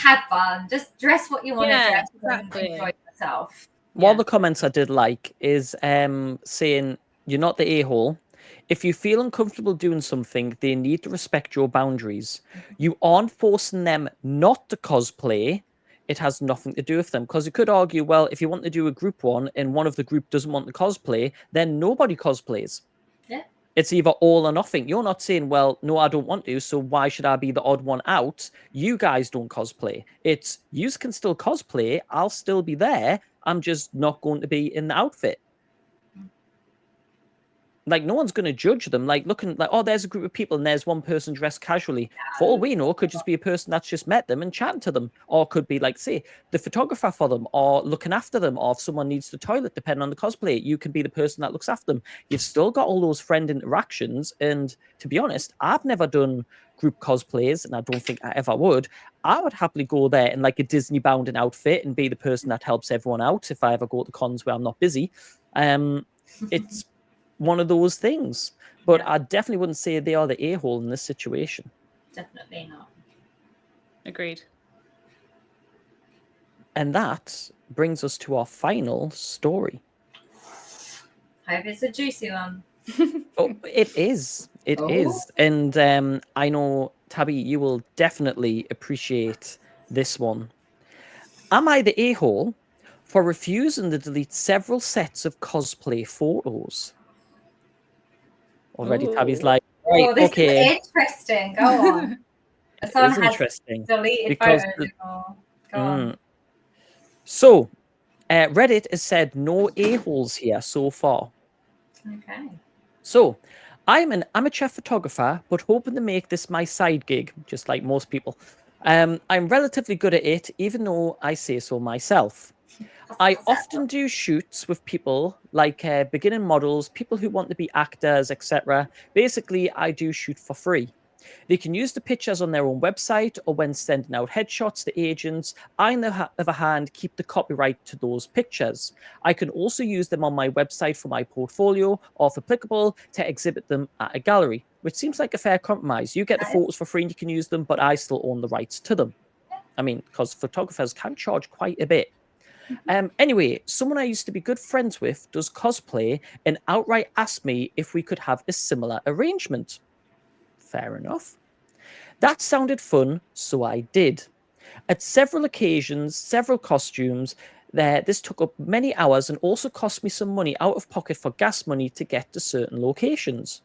Speaker 3: have fun. Just dress what you want to dress and enjoy yourself.
Speaker 1: One of the comments I did like is saying, you're not the a-hole. If you feel uncomfortable doing something, they need to respect your boundaries. You aren't forcing them not to cosplay. It has nothing to do with them. Because you could argue, well, if you want to do a group one and one of the group doesn't want to cosplay, then nobody cosplays.
Speaker 3: Yeah.
Speaker 1: It's either all or nothing. You're not saying, well, no, I don't want to, so why should I be the odd one out? You guys don't cosplay. It's, you can still cosplay. I'll still be there. I'm just not going to be in the outfit. Like, no one's going to judge them. Like, looking like, oh, there's a group of people and there's one person dressed casually. For all we know, it could just be a person that's just met them and chatting to them. Or could be, like, say, the photographer for them, or looking after them. Or if someone needs the toilet, depending on the cosplay, you can be the person that looks after them. You've still got all those friend interactions. And to be honest, I've never done group cosplays, and I don't think I ever would. I would happily go there in, like, a Disney bounding outfit and be the person that helps everyone out if I ever go to cons where I'm not busy. It's one of those things, but I definitely wouldn't say they are the a-hole in this situation.
Speaker 3: Definitely not.
Speaker 2: Agreed.
Speaker 1: And that brings us to our final story.
Speaker 3: Hope it's a juicy one.
Speaker 1: Oh, it is. It is. And I know, Tabby, you will definitely appreciate this one. Am I the a-hole for refusing to delete several sets of cosplay photos? Already, Tabby's like, right,
Speaker 3: this
Speaker 1: okay.
Speaker 3: is interesting. Go on.
Speaker 1: It is interesting.
Speaker 3: Deleted
Speaker 1: Because
Speaker 3: photos. Go on.
Speaker 1: So, Reddit has said no a-holes here so far.
Speaker 3: Okay.
Speaker 1: So, I'm an amateur photographer, but hoping to make this my side gig, just like most people. I'm relatively good at it, even though I say so myself. I often do shoots with people like beginning models, people who want to be actors, etc. Basically, I do shoot for free. They can use the pictures on their own website or when sending out headshots to agents. I, on the other hand, keep the copyright to those pictures. I can also use them on my website for my portfolio or, if applicable, to exhibit them at a gallery, which seems like a fair compromise. You get the photos for free and you can use them, but I still own the rights to them. I mean, because photographers can charge quite a bit. Anyway, someone I used to be good friends with does cosplay and outright asked me if we could have a similar arrangement. Fair enough. That sounded fun, so I did. At several occasions, several costumes, this took up many hours and also cost me some money out of pocket for gas money to get to certain locations.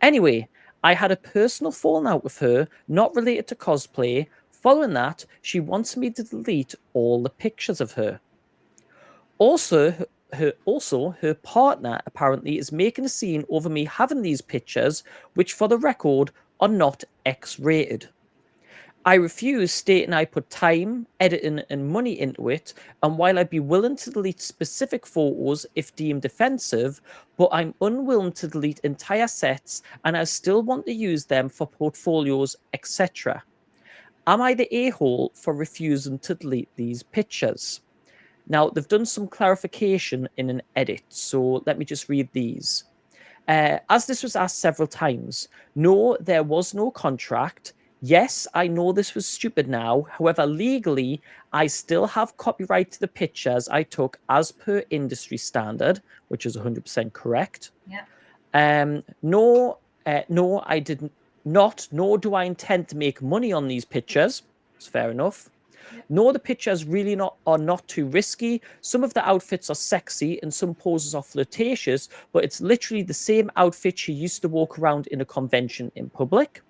Speaker 1: Anyway, I had a personal falling out with her, not related to cosplay. Following that, she wants me to delete all the pictures of her. Also, her partner apparently is making a scene over me having these pictures, which for the record are not X-rated. I refuse, stating I put time, editing, and money into it, and while I'd be willing to delete specific photos if deemed offensive, but I'm unwilling to delete entire sets, and I still want to use them for portfolios, etc. Am I the a-hole for refusing to delete these pictures? Now, they've done some clarification in an edit, so let me just read these. As this was asked several times, no, there was no contract. Yes, I know this was stupid now. However, legally, I still have copyright to the pictures I took as per industry standard, which is 100% correct.
Speaker 3: Yeah.
Speaker 1: No, I did not, nor do I intend to make money on these pictures. It's fair enough. No, the pictures really are not too risky. Some of the outfits are sexy and some poses are flirtatious, but it's literally the same outfit she used to walk around in a convention in public.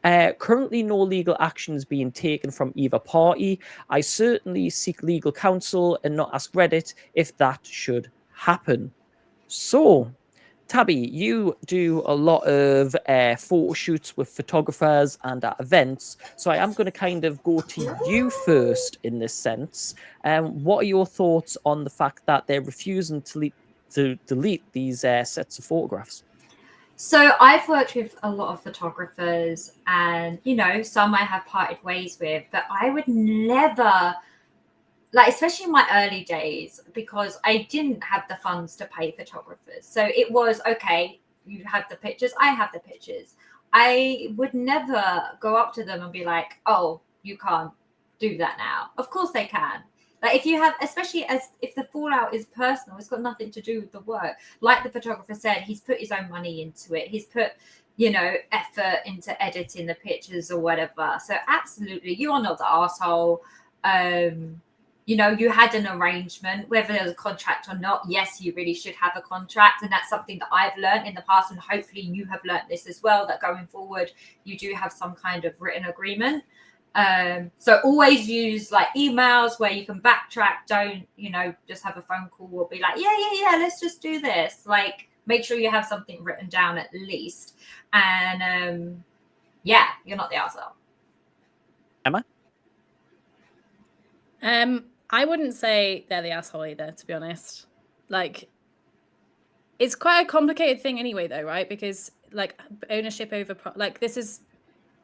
Speaker 1: Currently, no legal action is being taken from either party. I certainly seek legal counsel and not ask Reddit if that should happen. So, Tabby, you do a lot of photo shoots with photographers and at events. So I am going to kind of go to you first in this sense. What are your thoughts on the fact that they're refusing to delete these sets of photographs?
Speaker 3: So I've worked with a lot of photographers and, some I have parted ways with, but I would never, especially in my early days, because I didn't have the funds to pay photographers. So it was, okay, you have the pictures, I have the pictures. I would never go up to them and be like, oh, you can't do that now. Of course they can. If you have, especially if the fallout is personal, it's got nothing to do with the work. Like the photographer said, he's put his own money into it. He's put, effort into editing the pictures or whatever. So absolutely, you are not the arsehole. you know, you had an arrangement, whether there was a contract or not. Yes, you really should have a contract. And that's something that I've learned in the past. And hopefully you have learned this as well, that going forward, you do have some kind of written agreement. So always use like emails where you can backtrack. Don't, you know, just have a phone call or be like, yeah, let's just do this. Like, make sure you have something written down at least. And yeah, you're not the arsehole.
Speaker 1: Emma?
Speaker 2: I wouldn't say they're the asshole either, to be honest. Like, it's quite a complicated thing anyway, though, right? Because like ownership over like this is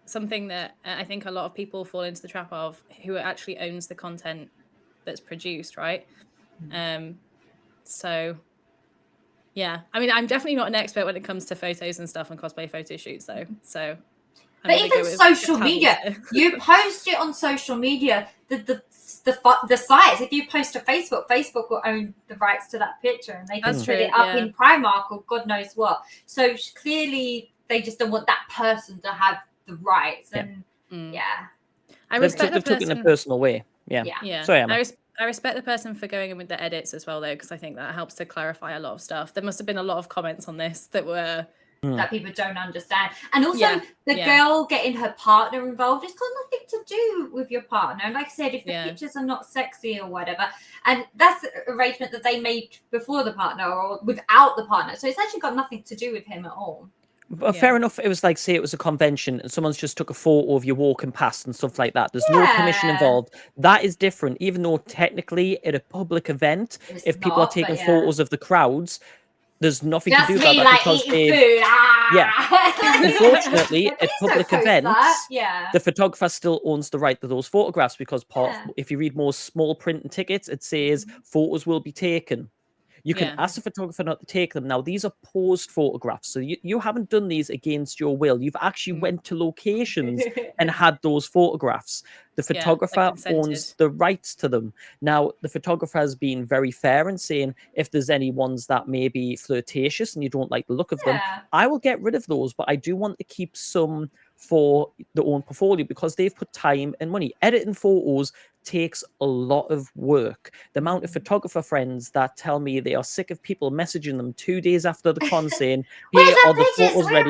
Speaker 2: something that I think a lot of people fall into the trap of, who actually owns the content that's produced, right? So yeah, I mean, I'm definitely not an expert when it comes to photos and stuff and cosplay photo shoots, though. So
Speaker 3: but even social media, you post it on social media. The sites, if you post to Facebook, Facebook will own the rights to that picture, and they can put it up in Primark or God knows what. So clearly, they just don't want that person to have the rights. And
Speaker 2: I respect
Speaker 1: they've took it in a personal way. Yeah. Sorry, Emma.
Speaker 2: I respect the person for going in with the edits as well, though, because I think that helps to clarify a lot of stuff. There must have been a lot of comments on this that were
Speaker 3: that people don't understand. And also the girl getting her partner involved, it's got nothing to do with your partner. And like I said, if the pictures are not sexy or whatever, and that's an arrangement that they made before the partner or without the partner. So it's actually got nothing to do with him at all.
Speaker 1: But fair enough. It was like, say it was a convention and someone's just took a photo of you walking past and stuff like that. There's no permission involved. That is different, even though technically at a public event, if people are taking photos of the crowds, there's nothing to do about that, because unfortunately, at public events, the photographer still owns the right to those photographs, because if you read more small print and tickets, it says photos will be taken. You can ask the photographer not to take them. Now, these are posed photographs, so you haven't done these against your will. You've actually went to locations and had those photographs. The photographer owns the rights to them. Now, the photographer has been very fair in saying, if there's any ones that may be flirtatious and you don't like the look of them, I will get rid of those, but I do want to keep some for the own portfolio, because they've put time and money. Editing photos takes a lot of work. The amount of photographer friends that tell me they are sick of people messaging them 2 days after the con saying, "Here are the photos ready."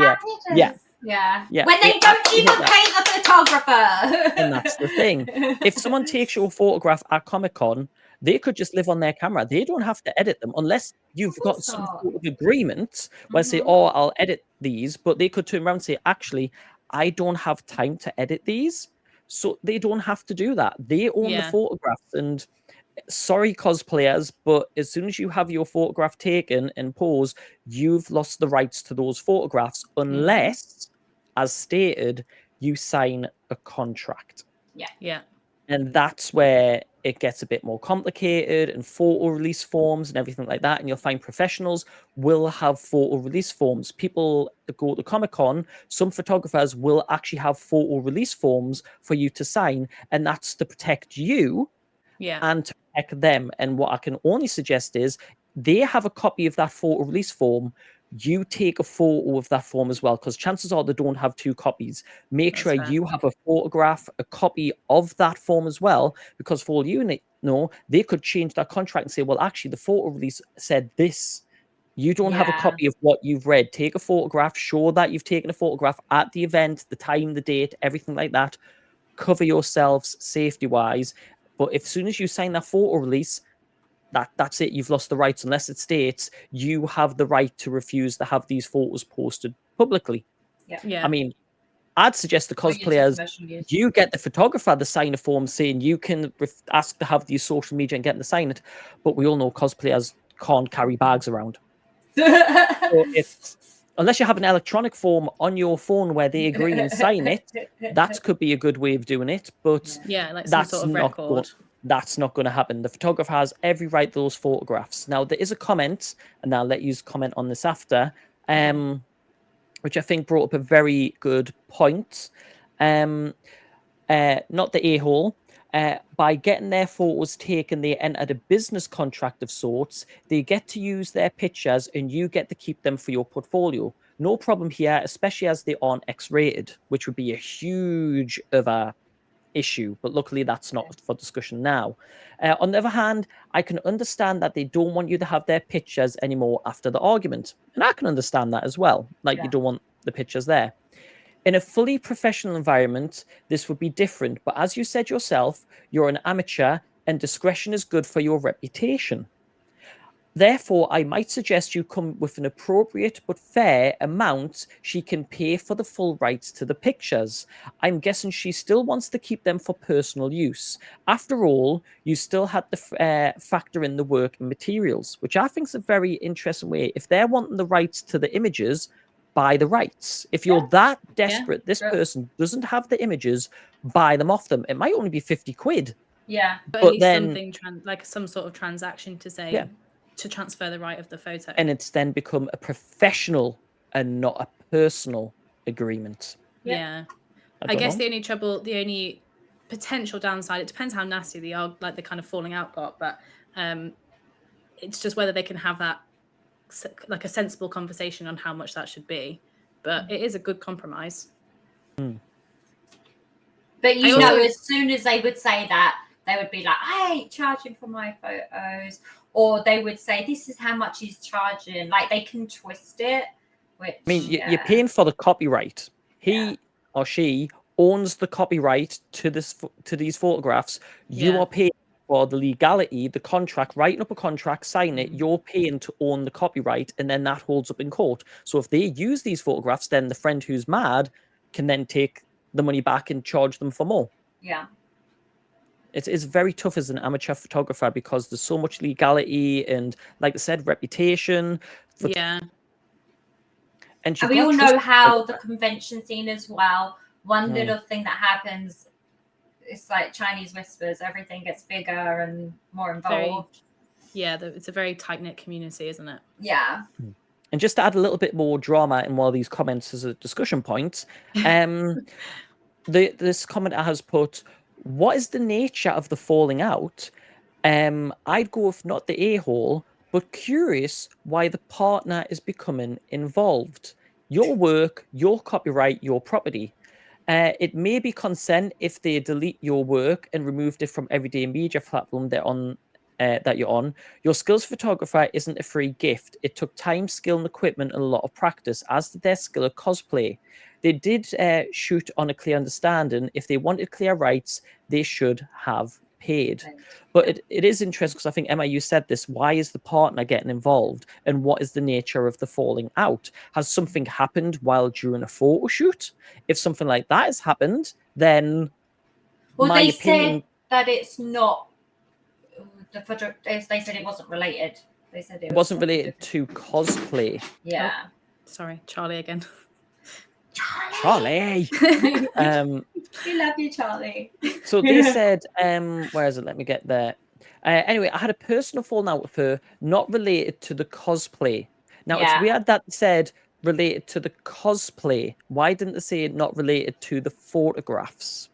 Speaker 1: Yeah.
Speaker 3: When they don't even pay the photographer.
Speaker 1: And that's the thing. If someone takes your photograph at Comic-Con, they could just live on their camera. They don't have to edit them unless you've got some sort of agreement where say, "Oh, I'll edit these," but they could turn around and say, "Actually, I don't have time to edit these." So they don't have to do that. They own the photographs. And sorry, cosplayers, but as soon as you have your photograph taken and posed, you've lost the rights to those photographs, unless, as stated, you sign a contract. And that's where it gets a bit more complicated, and photo release forms and everything like that. And you'll find professionals will have photo release forms. People that go to Comic-Con, some photographers will actually have photo release forms for you to sign. And that's to protect you and to protect them. And what I can only suggest is they have a copy of that photo release form. You take a photo of that form as well, because chances are they don't have two copies. Make sure you have a photograph, a copy of that form as well, because for all you know, they could change that contract and say, well, actually, the photo release said this. You don't have a copy of what you've read. Take a photograph, show that you've taken a photograph at the event, the time, the date, everything like that. Cover yourselves safety-wise. But as soon as you sign that photo release, that's it. You've lost the rights, unless it states you have the right to refuse to have these photos posted publicly. I mean, I'd suggest the cosplayers, you get the photographer to sign a form saying you can ask to have these social media and get them to sign it. But we all know cosplayers can't carry bags around. So unless you have an electronic form on your phone where they agree and sign it, that could be a good way of doing it. But
Speaker 2: like some sort of record.
Speaker 1: That's not going to happen. The photographer has every right to those photographs. Now, there is a comment, and I'll let you comment on this after, which I think brought up a very good point. Not the a-hole. By getting their photos taken, they entered a business contract of sorts. They get to use their pictures, and you get to keep them for your portfolio. No problem here, especially as they aren't X-rated, which would be a huge of a issue, but luckily that's not for discussion now. On the other hand, I can understand that they don't want you to have their pictures anymore after the argument, and I can understand that as well. Like, you don't want the pictures there. In a fully professional environment, this would be different, but as you said yourself, you're an amateur and discretion is good for your reputation. Therefore, I might suggest you come with an appropriate but fair amount she can pay for the full rights to the pictures. I'm guessing she still wants to keep them for personal use. After all, you still had to factor in the work and materials, which I think is a very interesting way. If they're wanting the rights to the images, buy the rights. If you're that desperate, this person doesn't have the images, buy them off them. It might only be 50 quid.
Speaker 3: Yeah.
Speaker 2: But at least something like some sort of transaction to say to transfer the right of the photo.
Speaker 1: And it's then become a professional and not a personal agreement.
Speaker 2: Yeah. I guess the only potential downside, it depends how nasty the kind of falling out got, but it's just whether they can have that like a sensible conversation on how much that should be. But it is a good compromise.
Speaker 3: But as soon as they would say that, they would be like, I ain't charging for my photos. Or they would say, this is how much he's charging. Like, they can twist it. Which,
Speaker 1: I mean, you're paying for the copyright. He or she owns the copyright to these photographs. You are paying for the legality, the contract, writing up a contract, sign it. You're paying to own the copyright, and then that holds up in court. So if they use these photographs, then the friend who's mad can then take the money back and charge them for more.
Speaker 3: Yeah.
Speaker 1: It's very tough as an amateur photographer because there's so much legality and, like I said, reputation.
Speaker 3: And we all know how the convention scene as well. One little thing that happens, it's like Chinese whispers. Everything gets bigger and more involved.
Speaker 2: It's a very tight-knit community, isn't it?
Speaker 3: Yeah.
Speaker 1: And just to add a little bit more drama in one of these comments as a discussion point, this commenter has put, what is the nature of the falling out? I'd go with not the a-hole, but curious why the partner is becoming involved. Your work, your copyright, your property. It may be consent if they delete your work and removed it from everyday media platform they're on, that you're on. Your skills photographer isn't a free gift. It took time, skill, and equipment and a lot of practice, as did their skill at cosplay. They did shoot on a clear understanding. If they wanted clear rights, they should have paid. But it is interesting because I think, Emma, you said this. Why is the partner getting involved? And what is the nature of the falling out? Has something happened while during a photo shoot? If something like that has happened, then
Speaker 3: they said that it's not the photo. They said it wasn't related. They said it
Speaker 1: wasn't related to cosplay.
Speaker 3: Yeah.
Speaker 2: Oh, sorry, Charlie again.
Speaker 1: Charlie.
Speaker 3: We love you, Charlie.
Speaker 1: So they said, where is it? Let me get there. Anyway, I had a personal falling out with her, not related to the cosplay. Now, it's weird that they said related to the cosplay. Why didn't they say not related to the photographs?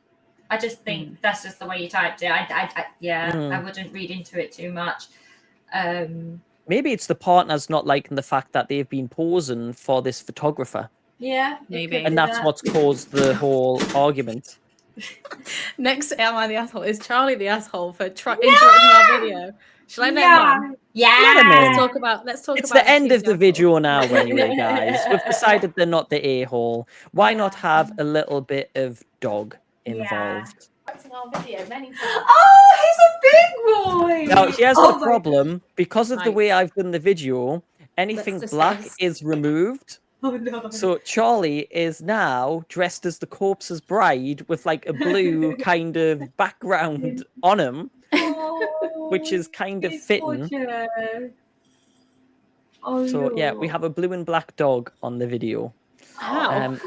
Speaker 3: I just think that's just the way you typed it. I wouldn't read into it too much.
Speaker 1: Maybe it's the partners not liking the fact that they've been posing for this photographer.
Speaker 3: Yeah,
Speaker 2: maybe.
Speaker 1: And that's what's caused the whole argument.
Speaker 2: Next, am I the asshole? Is Charlie the asshole for interrupting our video? Shall I let him?
Speaker 3: Yeah.
Speaker 2: Let's talk
Speaker 1: it's
Speaker 2: about
Speaker 1: the end of the video now anyway, guys. We've decided they're not the a-hole. Why not have a little bit of dog involved?
Speaker 2: Our video many times.
Speaker 3: Oh, he's a big boy.
Speaker 1: Now, here's the problem. Because of the way I've done the video, anything black is removed.
Speaker 3: Oh no.
Speaker 1: So Charlie is now dressed as the corpse's bride with like a blue kind of background on him, which is kind of fitting. So yeah, we have a blue and black dog on the video.
Speaker 2: Wow.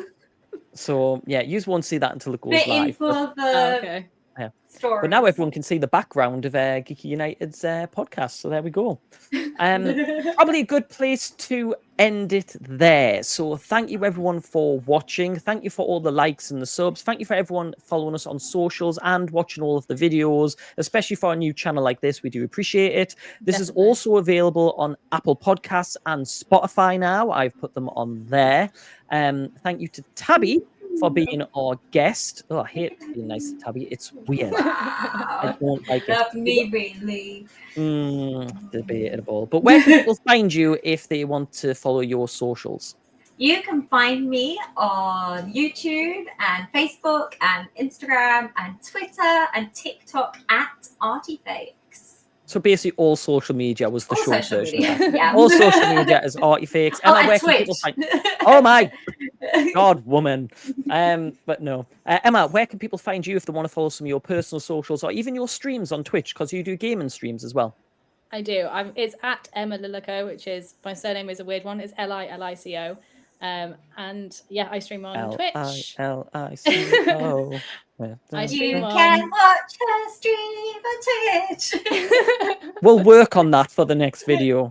Speaker 1: So yeah, you won't see that until it goes live.
Speaker 3: Okay.
Speaker 1: Stories. But now everyone can see the background of Geeky United's podcast. So there we go. Probably a good place to end it there. So thank you everyone for watching. Thank you for all the likes and the subs. Thank you for everyone following us on socials and watching all of the videos, especially for a new channel like this. We do appreciate it. This is also available on Apple Podcasts and Spotify now. I've put them on there. Thank you to Tabby for being our guest. Oh, I hate being nice to Tabby. It's weird. I don't like it.
Speaker 3: Love me, really.
Speaker 1: Debatable. But where can people find you if they want to follow your socials?
Speaker 3: You can find me on YouTube and Facebook and Instagram and Twitter and TikTok at ArtyFakes.
Speaker 1: So basically, all social media was the
Speaker 3: All
Speaker 1: short
Speaker 3: social
Speaker 1: version.
Speaker 3: media, yeah.
Speaker 1: All social media is ArtyFakes.
Speaker 3: Oh,
Speaker 1: Emma,
Speaker 3: and
Speaker 1: where can people
Speaker 3: Twitch.
Speaker 1: find? Oh my God, woman. But no, Emma, where can people find you if they want to follow some of your personal socials or even your streams on Twitch? Because you do gaming streams as well.
Speaker 2: I do. It's at Emma Lilico, which is my surname is a weird one. It's Lilico. And yeah, I stream on Twitch.
Speaker 1: Lilico.
Speaker 2: I stream
Speaker 3: You
Speaker 2: on.
Speaker 3: can watch her stream on Twitch.
Speaker 1: We'll work on that for the next video.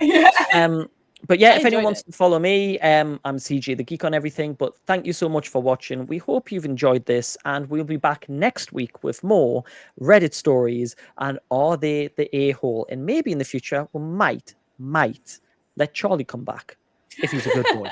Speaker 1: But yeah,
Speaker 2: I
Speaker 1: if anyone
Speaker 2: enjoyed
Speaker 1: wants to follow me, I'm CJ the Geek on everything. But thank you so much for watching. We hope you've enjoyed this, and we'll be back next week with more Reddit stories. And are they the a-hole? And maybe in the future we might let Charlie come back if he's a good boy.